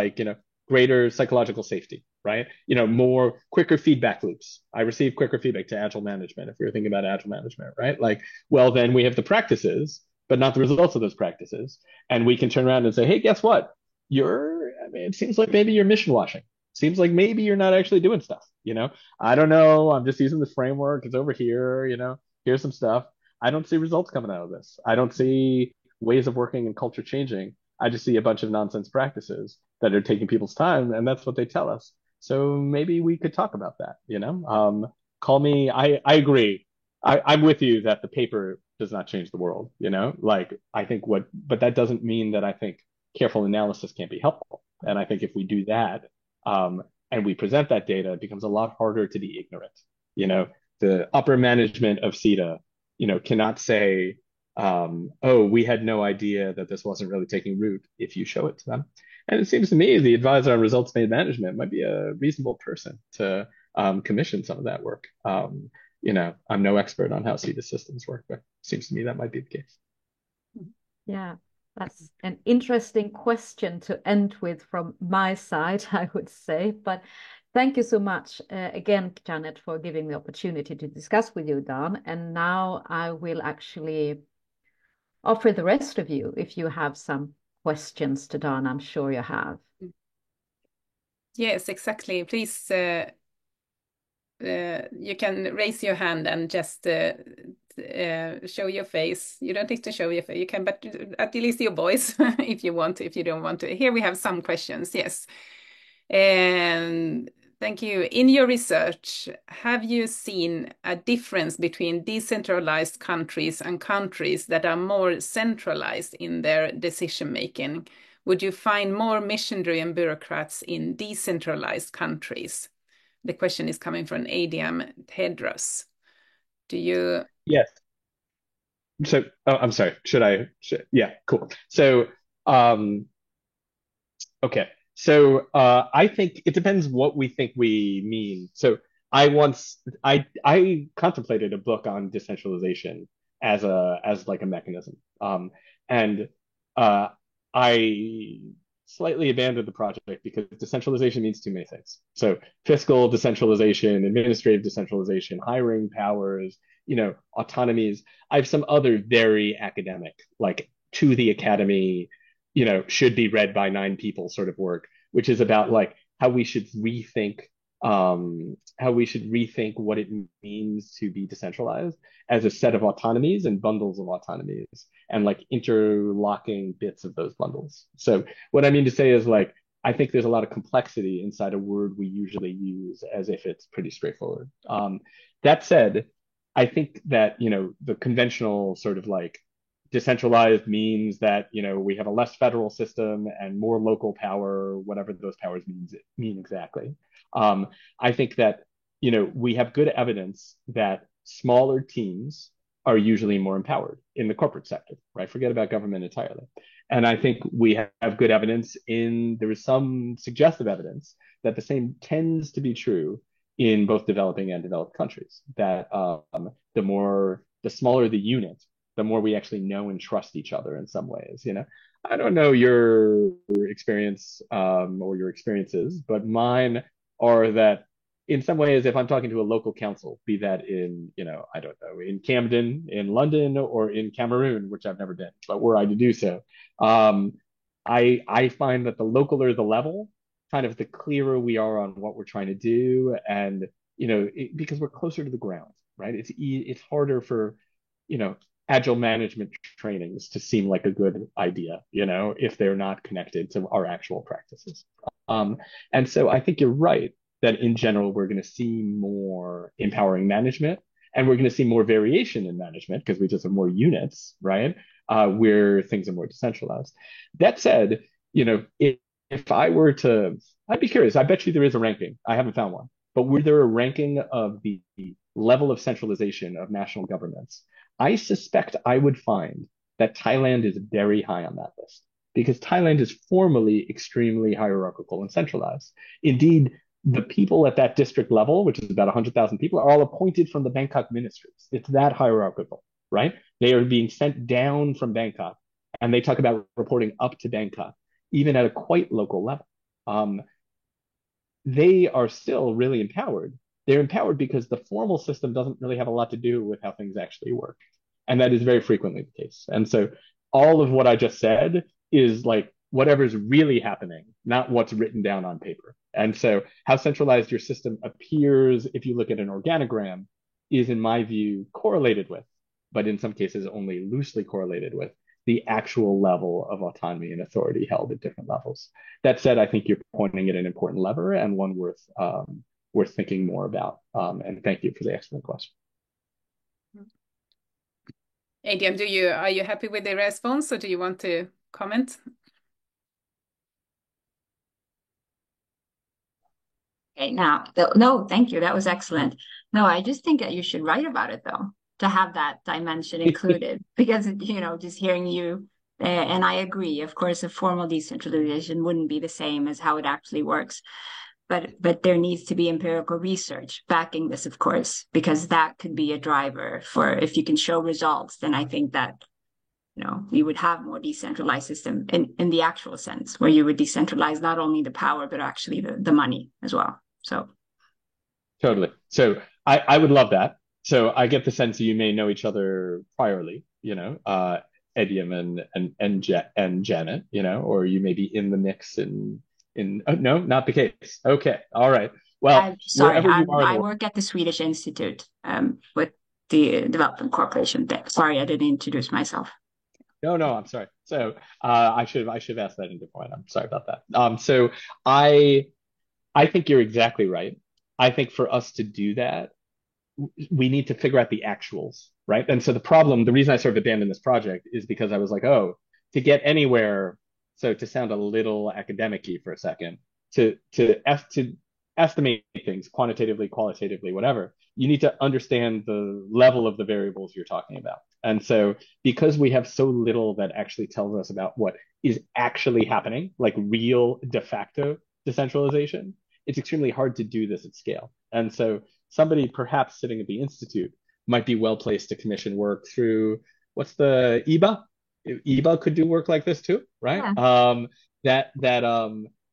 greater psychological safety, right? More quicker feedback loops. I receive quicker feedback to agile management if we were thinking about agile management, right? Like, well, then we have the practices, but not the results of those practices. And we can turn around and say, hey, guess what? I mean, it seems like maybe you're mission washing. Seems like maybe you're not actually doing stuff, you know? I don't know. I'm just using this framework. It's over here, you know, here's some stuff. I don't see results coming out of this. I don't see ways of working and culture changing. I just see a bunch of nonsense practices that are taking people's time, and that's what they tell us. So maybe we could talk about that, you know? Call me, I agree. I'm with you that the paper does not change the world, you know? Like, I think but that doesn't mean that I think careful analysis can't be helpful. And I think if we do that, and we present that data, it becomes a lot harder to be ignorant. You know, the upper management of CETA, you know, cannot say, oh, we had no idea that this wasn't really taking root if you show it to them. And it seems to me the advisor on results-based management might be a reasonable person to commission some of that work. You know, I'm no expert on how CETA systems work, but it seems to me that might be the case. Yeah, that's an interesting question to end with from my side, I would say. But thank you so much again, Janet, for giving the opportunity to discuss with you, Dan. And now I will actually offer the rest of you if you have some questions to Dan. I'm sure you have. Yes, exactly. Please, you can raise your hand and just show your face. You don't need to show your face. You can, but at least your voice if you want to, if you don't want to. Here we have some questions. Yes. And thank you. In your research, have you seen a difference between decentralized countries and countries that are more centralized in their decision making? Would you find more mission-driven bureaucrats in decentralized countries? The question is coming from Adiam Tedros. Do you? Yes. So, oh, I'm sorry. Yeah, cool. So, um, okay. So, I think it depends what we think we mean. So, I contemplated a book on decentralization as like a mechanism. And uh, I slightly abandoned the project because decentralization means too many things. So, fiscal decentralization, administrative decentralization, hiring powers, you know, autonomies. I have some other very academic, like to the academy, you know, should be read by 9 people sort of work, which is about like how we should rethink what it means to be decentralized as a set of autonomies and bundles of autonomies and like interlocking bits of those bundles. So what I mean to say is like I think there's a lot of complexity inside a word we usually use as if it's pretty straightforward. That said, I think that, you know, the conventional sort of like decentralized means that, you know, we have a less federal system and more local power, whatever those powers mean exactly. I think that, you know, we have good evidence that smaller teams are usually more empowered in the corporate sector, right? Forget about government entirely. And I think we have good evidence there is some suggestive evidence that the same tends to be true in both developing and developed countries, that the smaller the unit, the more we actually know and trust each other in some ways, you know. I don't know your experience or your experiences, but mine are that in some ways, if I'm talking to a local council, be that in, you know, I don't know, in Camden, in London, or in Cameroon, which I've never been, but were I to do so, um, I find that the localer the level, kind of the clearer we are on what we're trying to do, and you know, because we're closer to the ground, right? It's harder for, you know, agile management trainings to seem like a good idea, you know, if they're not connected to our actual practices. And so I think you're right that in general, we're going to see more empowering management and we're going to see more variation in management because we just have more units, right? Where things are more decentralized. That said, you know, if I were to, I'd be curious. I bet you there is a ranking. I haven't found one, but were there a ranking of the level of centralization of national governments? I suspect I would find that Thailand is very high on that list because Thailand is formally extremely hierarchical and centralized. Indeed, the people at that district level, which is about 100,000 people, are all appointed from the Bangkok ministries. It's that hierarchical, right? They are being sent down from Bangkok, and they talk about reporting up to Bangkok, even at a quite local level. They are still really empowered. They're empowered because the formal system doesn't really have a lot to do with how things actually work. And that is very frequently the case. And so all of what I just said is like whatever's really happening, not what's written down on paper. And so how centralized your system appears, if you look at an organogram, is in my view correlated with, but in some cases only loosely correlated with, the actual level of autonomy and authority held at different levels. That said, I think you're pointing at an important lever and one worth thinking more about. And thank you for the excellent question. Adrian, are you happy with the response, or do you want to comment? Okay, now, no, thank you. That was excellent. No, I just think that you should write about it though, to have that dimension included, because just hearing you, and I agree. Of course, a formal decentralization wouldn't be the same as how it actually works, but there needs to be empirical research backing this, of course, because that could be a driver for if you can show results. Then I think that we would have more decentralized system in the actual sense, where you would decentralize not only the power but actually the money as well. So totally. So I would love that. So I get the sense that you may know each other priorly, Edium and Janet, or you may be in the mix oh, no, not the case. Okay. All right. Well, I'm sorry, wherever you are, I work at the Swedish Institute with the Development Corporation there. Sorry, I didn't introduce myself. No, I'm sorry. So I should have asked that in a different way. I'm sorry about that. So I think you're exactly right. I think for us to do that, we need to figure out the actuals, right? And so the reason I sort of abandoned this project is because I was like, oh, to get anywhere, so to sound a little academic-y for a second, to estimate things quantitatively, qualitatively, whatever, you need to understand the level of the variables you're talking about. And so because we have so little that actually tells us about what is actually happening, like real de facto decentralization, it's extremely hard to do this at scale. And so somebody perhaps sitting at the Institute might be well placed to commission work through what's the EBA? EBA could do work like this too, right? Yeah.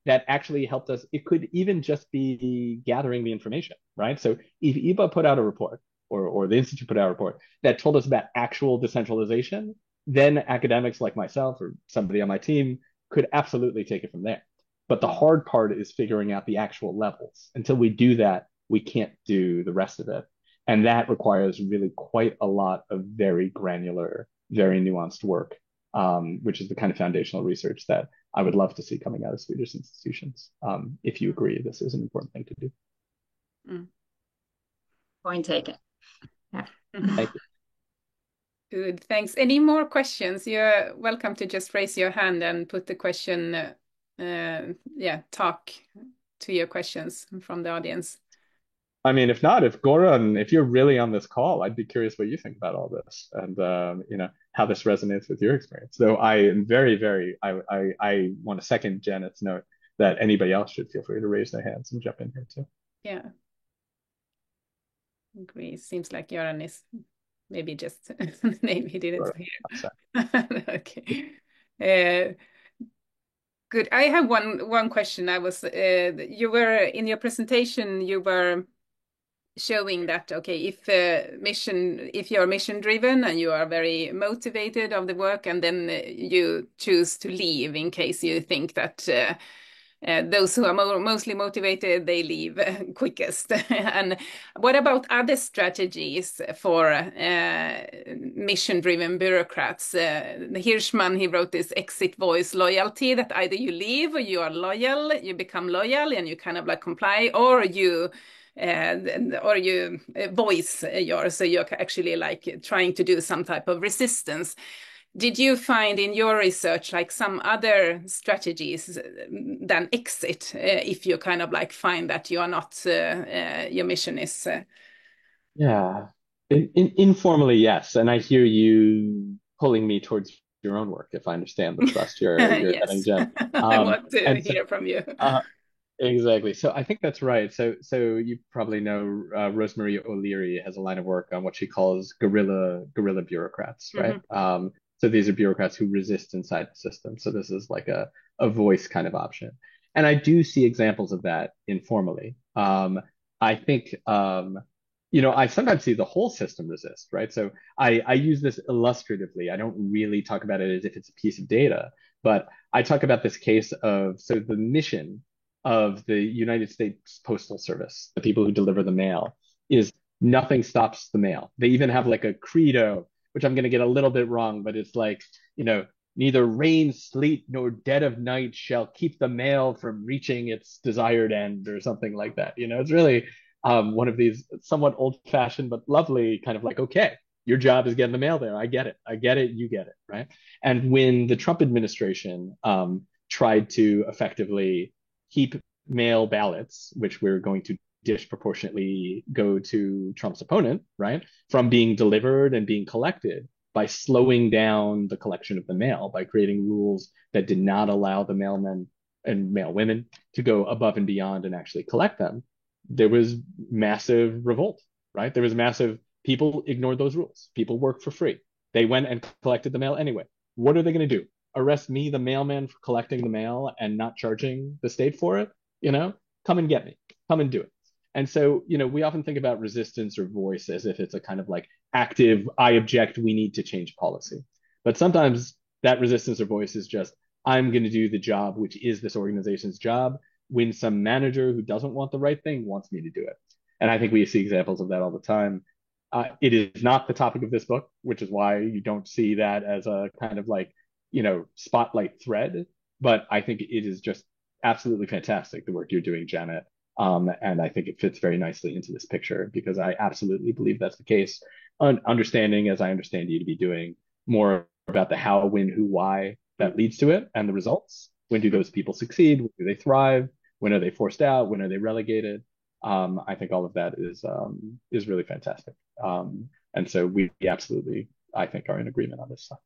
That actually helped us. It could even just be gathering the information, right? So if EBA put out a report or the Institute put out a report that told us about actual decentralization, then academics like myself or somebody on my team could absolutely take it from there. But the hard part is figuring out the actual levels. Until we do that, we can't do the rest of it. And that requires really quite a lot of very granular, very nuanced work, which is the kind of foundational research that I would love to see coming out of Swedish institutions. If you agree, this is an important thing to do. Point taken. Yeah. Thank you. Good, thanks. Any more questions? You're welcome to just raise your hand and put the question, talk to your questions from the audience. I mean, if Goran, if you're really on this call, I'd be curious what you think about all this and, how this resonates with your experience. So I am I want to second Janet's note that anybody else should feel free to raise their hands and jump in here too. Yeah. Agree. Seems like Göran is maybe just name he didn't hear. Okay. Good. I have one question. You were in your presentation, you were showing that, okay, if you're mission driven and you are very motivated of the work, and then you choose to leave in case you think that those who are mostly motivated, they leave quickest. And what about other strategies for mission-driven bureaucrats? Hirschman, he wrote this exit voice loyalty, that either you leave or you are loyal, you become loyal and you kind of like comply, or you voice yours, so you're actually like trying to do some type of resistance. Did you find in your research like some other strategies than exit, if you kind of like find that you are not, your mission is? Yeah, informally, yes. And I hear you pulling me towards your own work, if I understand the thrust you're yes. getting, Jen. I want to hear from you. Exactly. So I think that's right. So you probably know Rosemarie O'Leary has a line of work on what she calls guerrilla bureaucrats, right? So these are bureaucrats who resist inside the system. So this is like a voice kind of option. And I do see examples of that informally. I think I sometimes see the whole system resist, right? So I use this illustratively. I don't really talk about it as if it's a piece of data, but I talk about this case of, so the mission of the United States Postal Service, the people who deliver the mail, is nothing stops the mail. They even have like a credo, which I'm going to get a little bit wrong, but it's like, neither rain, sleet, nor dead of night shall keep the mail from reaching its desired end, or something like that. It's really one of these somewhat old-fashioned but lovely kind of like, okay, your job is getting the mail there. I get it. I get it. You get it, right? And when the Trump administration tried to effectively keep mail ballots, which we're going to disproportionately go to Trump's opponent, right, from being delivered and being collected by slowing down the collection of the mail, by creating rules that did not allow the mailmen and mailwomen to go above and beyond and actually collect them, there was massive revolt, right? There was massive, people ignored those rules. People worked for free. They went and collected the mail anyway. What are they going to do? Arrest me, the mailman, for collecting the mail and not charging the state for it? Come and get me. Come and do it. And so, we often think about resistance or voice as if it's a kind of like active, I object, we need to change policy. But sometimes that resistance or voice is just, I'm going to do the job, which is this organization's job, when some manager who doesn't want the right thing wants me to do it. And I think we see examples of that all the time. It is not the topic of this book, which is why you don't see that as a kind of like, spotlight thread. But I think it is just absolutely fantastic, the work you're doing, Janet. And I think it fits very nicely into this picture, because I absolutely believe that's the case. Understanding, as I understand you to be doing, more about the how, when, who, why that leads to it and the results. When do those people succeed? When do they thrive? When are they forced out? When are they relegated? I think all of that is really fantastic. And so we absolutely, I think, are in agreement on this stuff.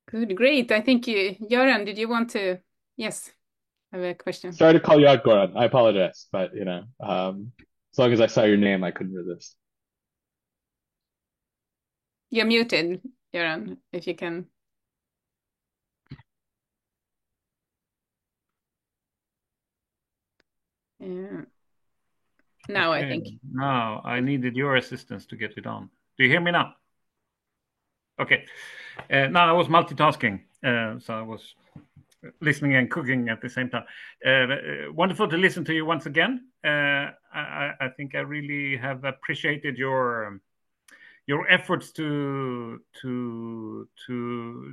Good, great. I think Göran, did you want to? Yes, I have a question. Sorry to call you out, Goran. I apologize, but as long as I saw your name, I couldn't resist. You're muted, Göran, if you can. Now I think. Now I needed your assistance to get it on. Do you hear me now? Okay. Now I was multitasking, so I was listening and cooking at the same time. Wonderful to listen to you once again. I think I really have appreciated your efforts to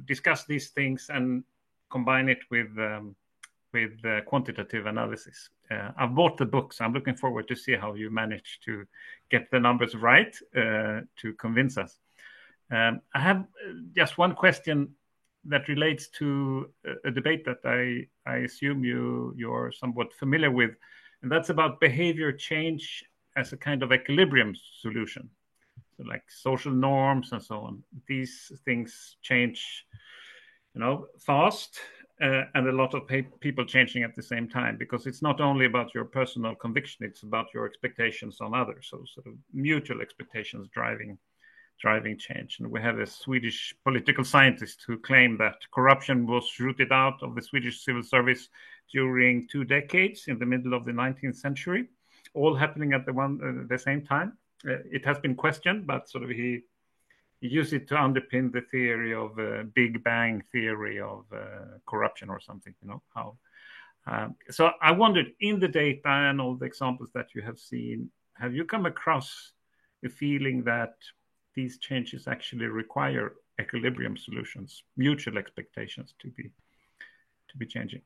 discuss these things and combine it with quantitative analysis. I've bought the books. I'm looking forward to see how you manage to get the numbers right to convince us. I have just one question that relates to a debate that I assume you're somewhat familiar with, and that's about behavior change as a kind of equilibrium solution. So like social norms and so on. These things change, fast, and a lot of people changing at the same time, because it's not only about your personal conviction, it's about your expectations on others. So sort of mutual expectations driving change. And we have a Swedish political scientist who claimed that corruption was rooted out of the Swedish civil service during 2 decades in the middle of the 19th century, all happening at the same time. It has been questioned, but sort of he used it to underpin the theory of Big Bang theory of corruption or something, how. So I wondered, in the data and all the examples that you have seen, have you come across a feeling that these changes actually require equilibrium solutions, mutual expectations to be changing?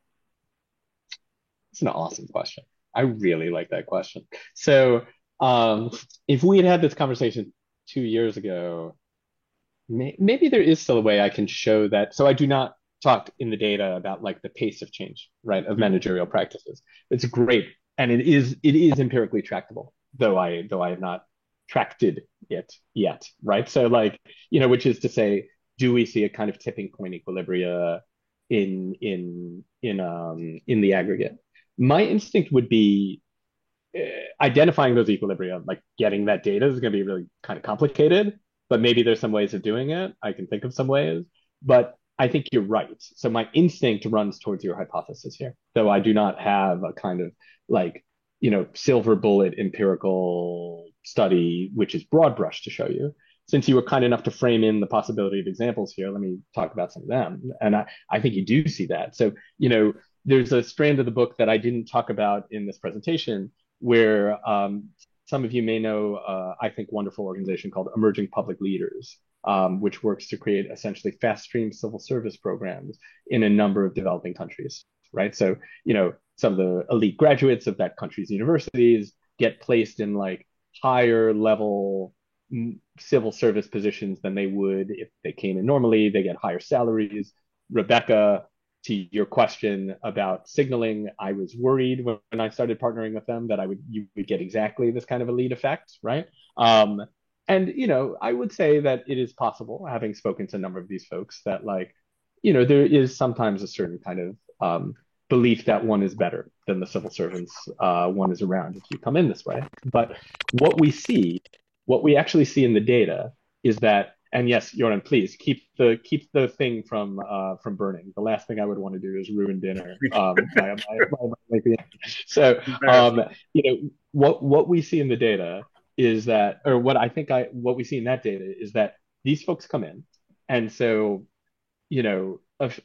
It's an awesome question. I really like that question. So if we had this conversation 2 years ago, maybe there is still a way I can show that. So I do not talk in the data about like the pace of change, right, of managerial practices. It's great, and it is empirically tractable, though I have not tracked it yet, right? So like, which is to say, do we see a kind of tipping point equilibria in the aggregate? My instinct would be identifying those equilibria, like getting that data is going to be really kind of complicated, but maybe there's some ways of doing it. I can think of some ways, but I think you're right. So my instinct runs towards your hypothesis here, though I do not have a kind of like silver bullet empirical study, which is broad brush to show you. Since you were kind enough to frame in the possibility of examples here, let me talk about some of them. And I think you do see that. So, there's a strand of the book that I didn't talk about in this presentation where some of you may know, I think, wonderful organization called Emerging Public Leaders, which works to create essentially fast stream civil service programs in a number of developing countries, right? So, some of the elite graduates of that country's universities get placed in like higher level civil service positions than they would if they came in normally. They get higher salaries. Rebecca, to your question about signaling, I was worried when I started partnering with them that you would get exactly this kind of a lead effect, right? And I would say that it is possible, having spoken to a number of these folks, that there is sometimes a certain kind of belief that one is better than the civil servants one is around if you come in this way. But what we actually see in the data is that, and yes, Göran, please keep the thing from burning. The last thing I would want to do is ruin dinner. So, what we see in the data is that, or what we see in that data is that these folks come in, and so,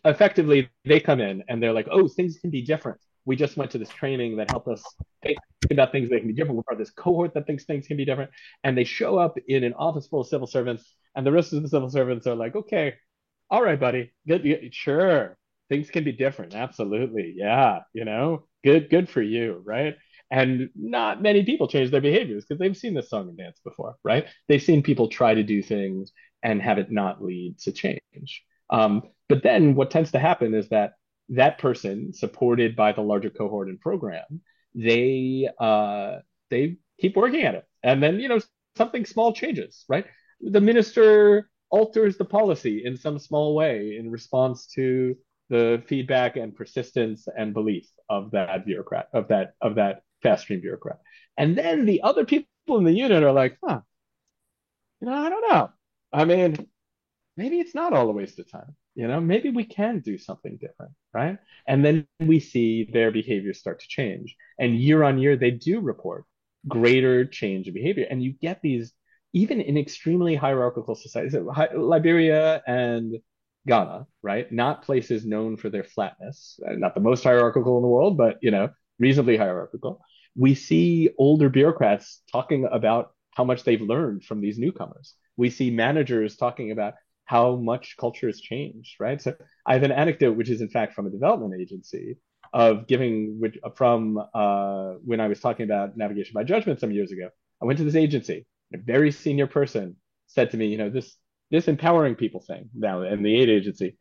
effectively they come in and they're like, oh, things can be different. We just went to this training that helped us think about things that can be different. We're part of this cohort that thinks things can be different. And they show up in an office full of civil servants, and the rest of the civil servants are like, okay, all right, buddy, good, sure, things can be different. Absolutely. Yeah, good for you, right? And not many people change their behaviors because they've seen this song and dance before, right? They've seen people try to do things and have it not lead to change. But then what tends to happen is that person, supported by the larger cohort and program, they keep working at it, and then something small changes, right? The minister alters the policy in some small way in response to the feedback and persistence and belief of that bureaucrat, of that fast stream bureaucrat, and then the other people in the unit are like, I don't know. I mean, maybe it's not all a waste of time. Maybe we can do something different, right? And then we see their behaviors start to change. And year on year, they do report greater change in behavior. And you get these, even in extremely hierarchical societies, Liberia and Ghana, right? Not places known for their flatness, not the most hierarchical in the world, but, reasonably hierarchical. We see older bureaucrats talking about how much they've learned from these newcomers. We see managers talking about how much culture has changed, right? So I have an anecdote, which is in fact from a development agency, of from when I was talking about navigation by judgment some years ago. I went to this agency. A very senior person said to me, this empowering people thing now in the aid agency,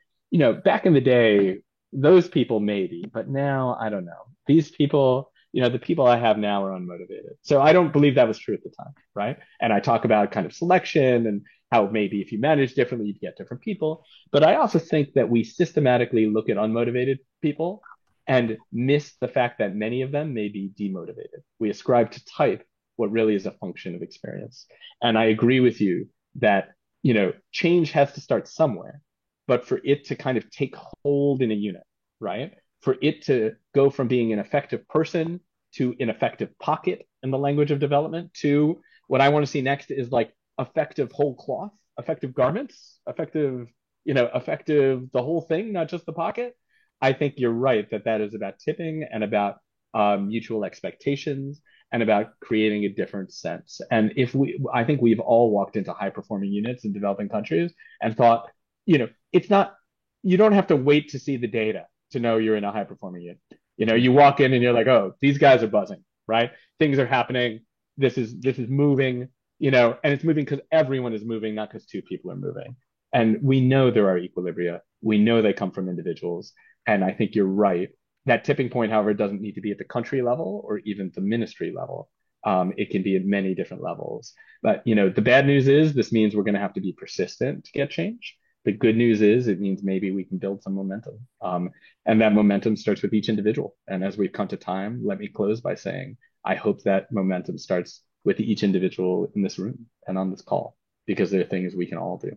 back in the day, those people maybe, but now I don't know. These people, the people I have now are unmotivated. So I don't believe that was true at the time, right? And I talk about kind of selection and how maybe if you manage differently, you'd get different people. But I also think that we systematically look at unmotivated people and miss the fact that many of them may be demotivated. We ascribe to type what really is a function of experience. And I agree with you that, change has to start somewhere, but for it to kind of take hold in a unit, right? For it to go from being an effective person to an effective pocket in the language of development to what I want to see next is like effective whole cloth, effective garments, effective the whole thing, not just the pocket. I think you're right that is about tipping and about mutual expectations and about creating a different sense. And I think we've all walked into high performing units in developing countries and thought, it's not, you don't have to wait to see the data to know you're in a high performing unit. You walk in and you're like, oh, these guys are buzzing, right? Things are happening. This is moving, and it's moving because everyone is moving, not because two people are moving. And we know there are equilibria. We know they come from individuals. And I think you're right. That tipping point, however, doesn't need to be at the country level or even the ministry level. It can be at many different levels. But, the bad news is this means we're going to have to be persistent to get change. The good news is it means maybe we can build some momentum. And that momentum starts with each individual. And as we've come to time, let me close by saying, I hope that momentum starts with each individual in this room and on this call, because there are things we can all do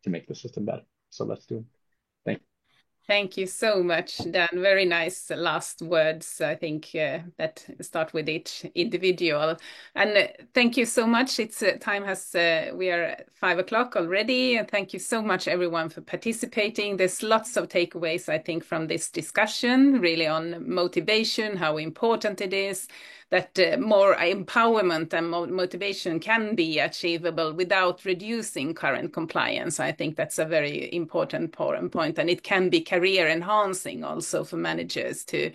to make the system better. So let's do it. Thank you. Thank you so much, Dan. Very nice last words, I think, that start with each individual. And thank you so much. It's time has, we are at 5 o'clock already. And thank you so much, everyone, for participating. There's lots of takeaways, I think, from this discussion, really on motivation, how important it is, that more empowerment and motivation can be achievable without reducing current compliance. I think that's a very important point, and it can be career enhancing also for managers to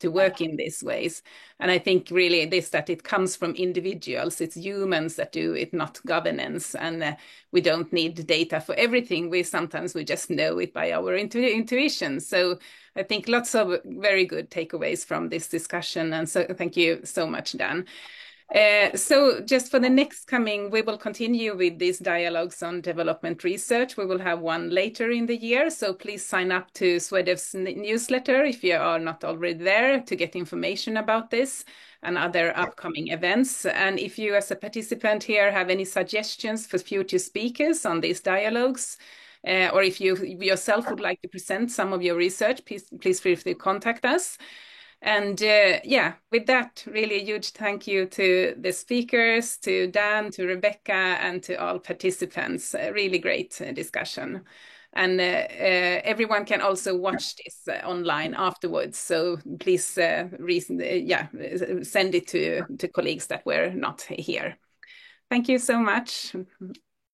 work in these ways. And I think really that it comes from individuals. It's humans that do it, not governance. And we don't need data for everything. We just know it by our intuition. So I think lots of very good takeaways from this discussion. And so thank you so much, Dan. So just for the next coming, we will continue with these dialogues on development research. We will have one later in the year. So please sign up to SWEDEF's newsletter if you are not already there to get information about this and other upcoming events. And if you as a participant here have any suggestions for future speakers on these dialogues, or if you yourself would like to present some of your research, please feel free to contact us. And yeah, with that, really a huge thank you to the speakers, to Dan, to Rebecca, and to all participants. Really great discussion. And everyone can also watch this online afterwards. So please send it to colleagues that were not here. Thank you so much.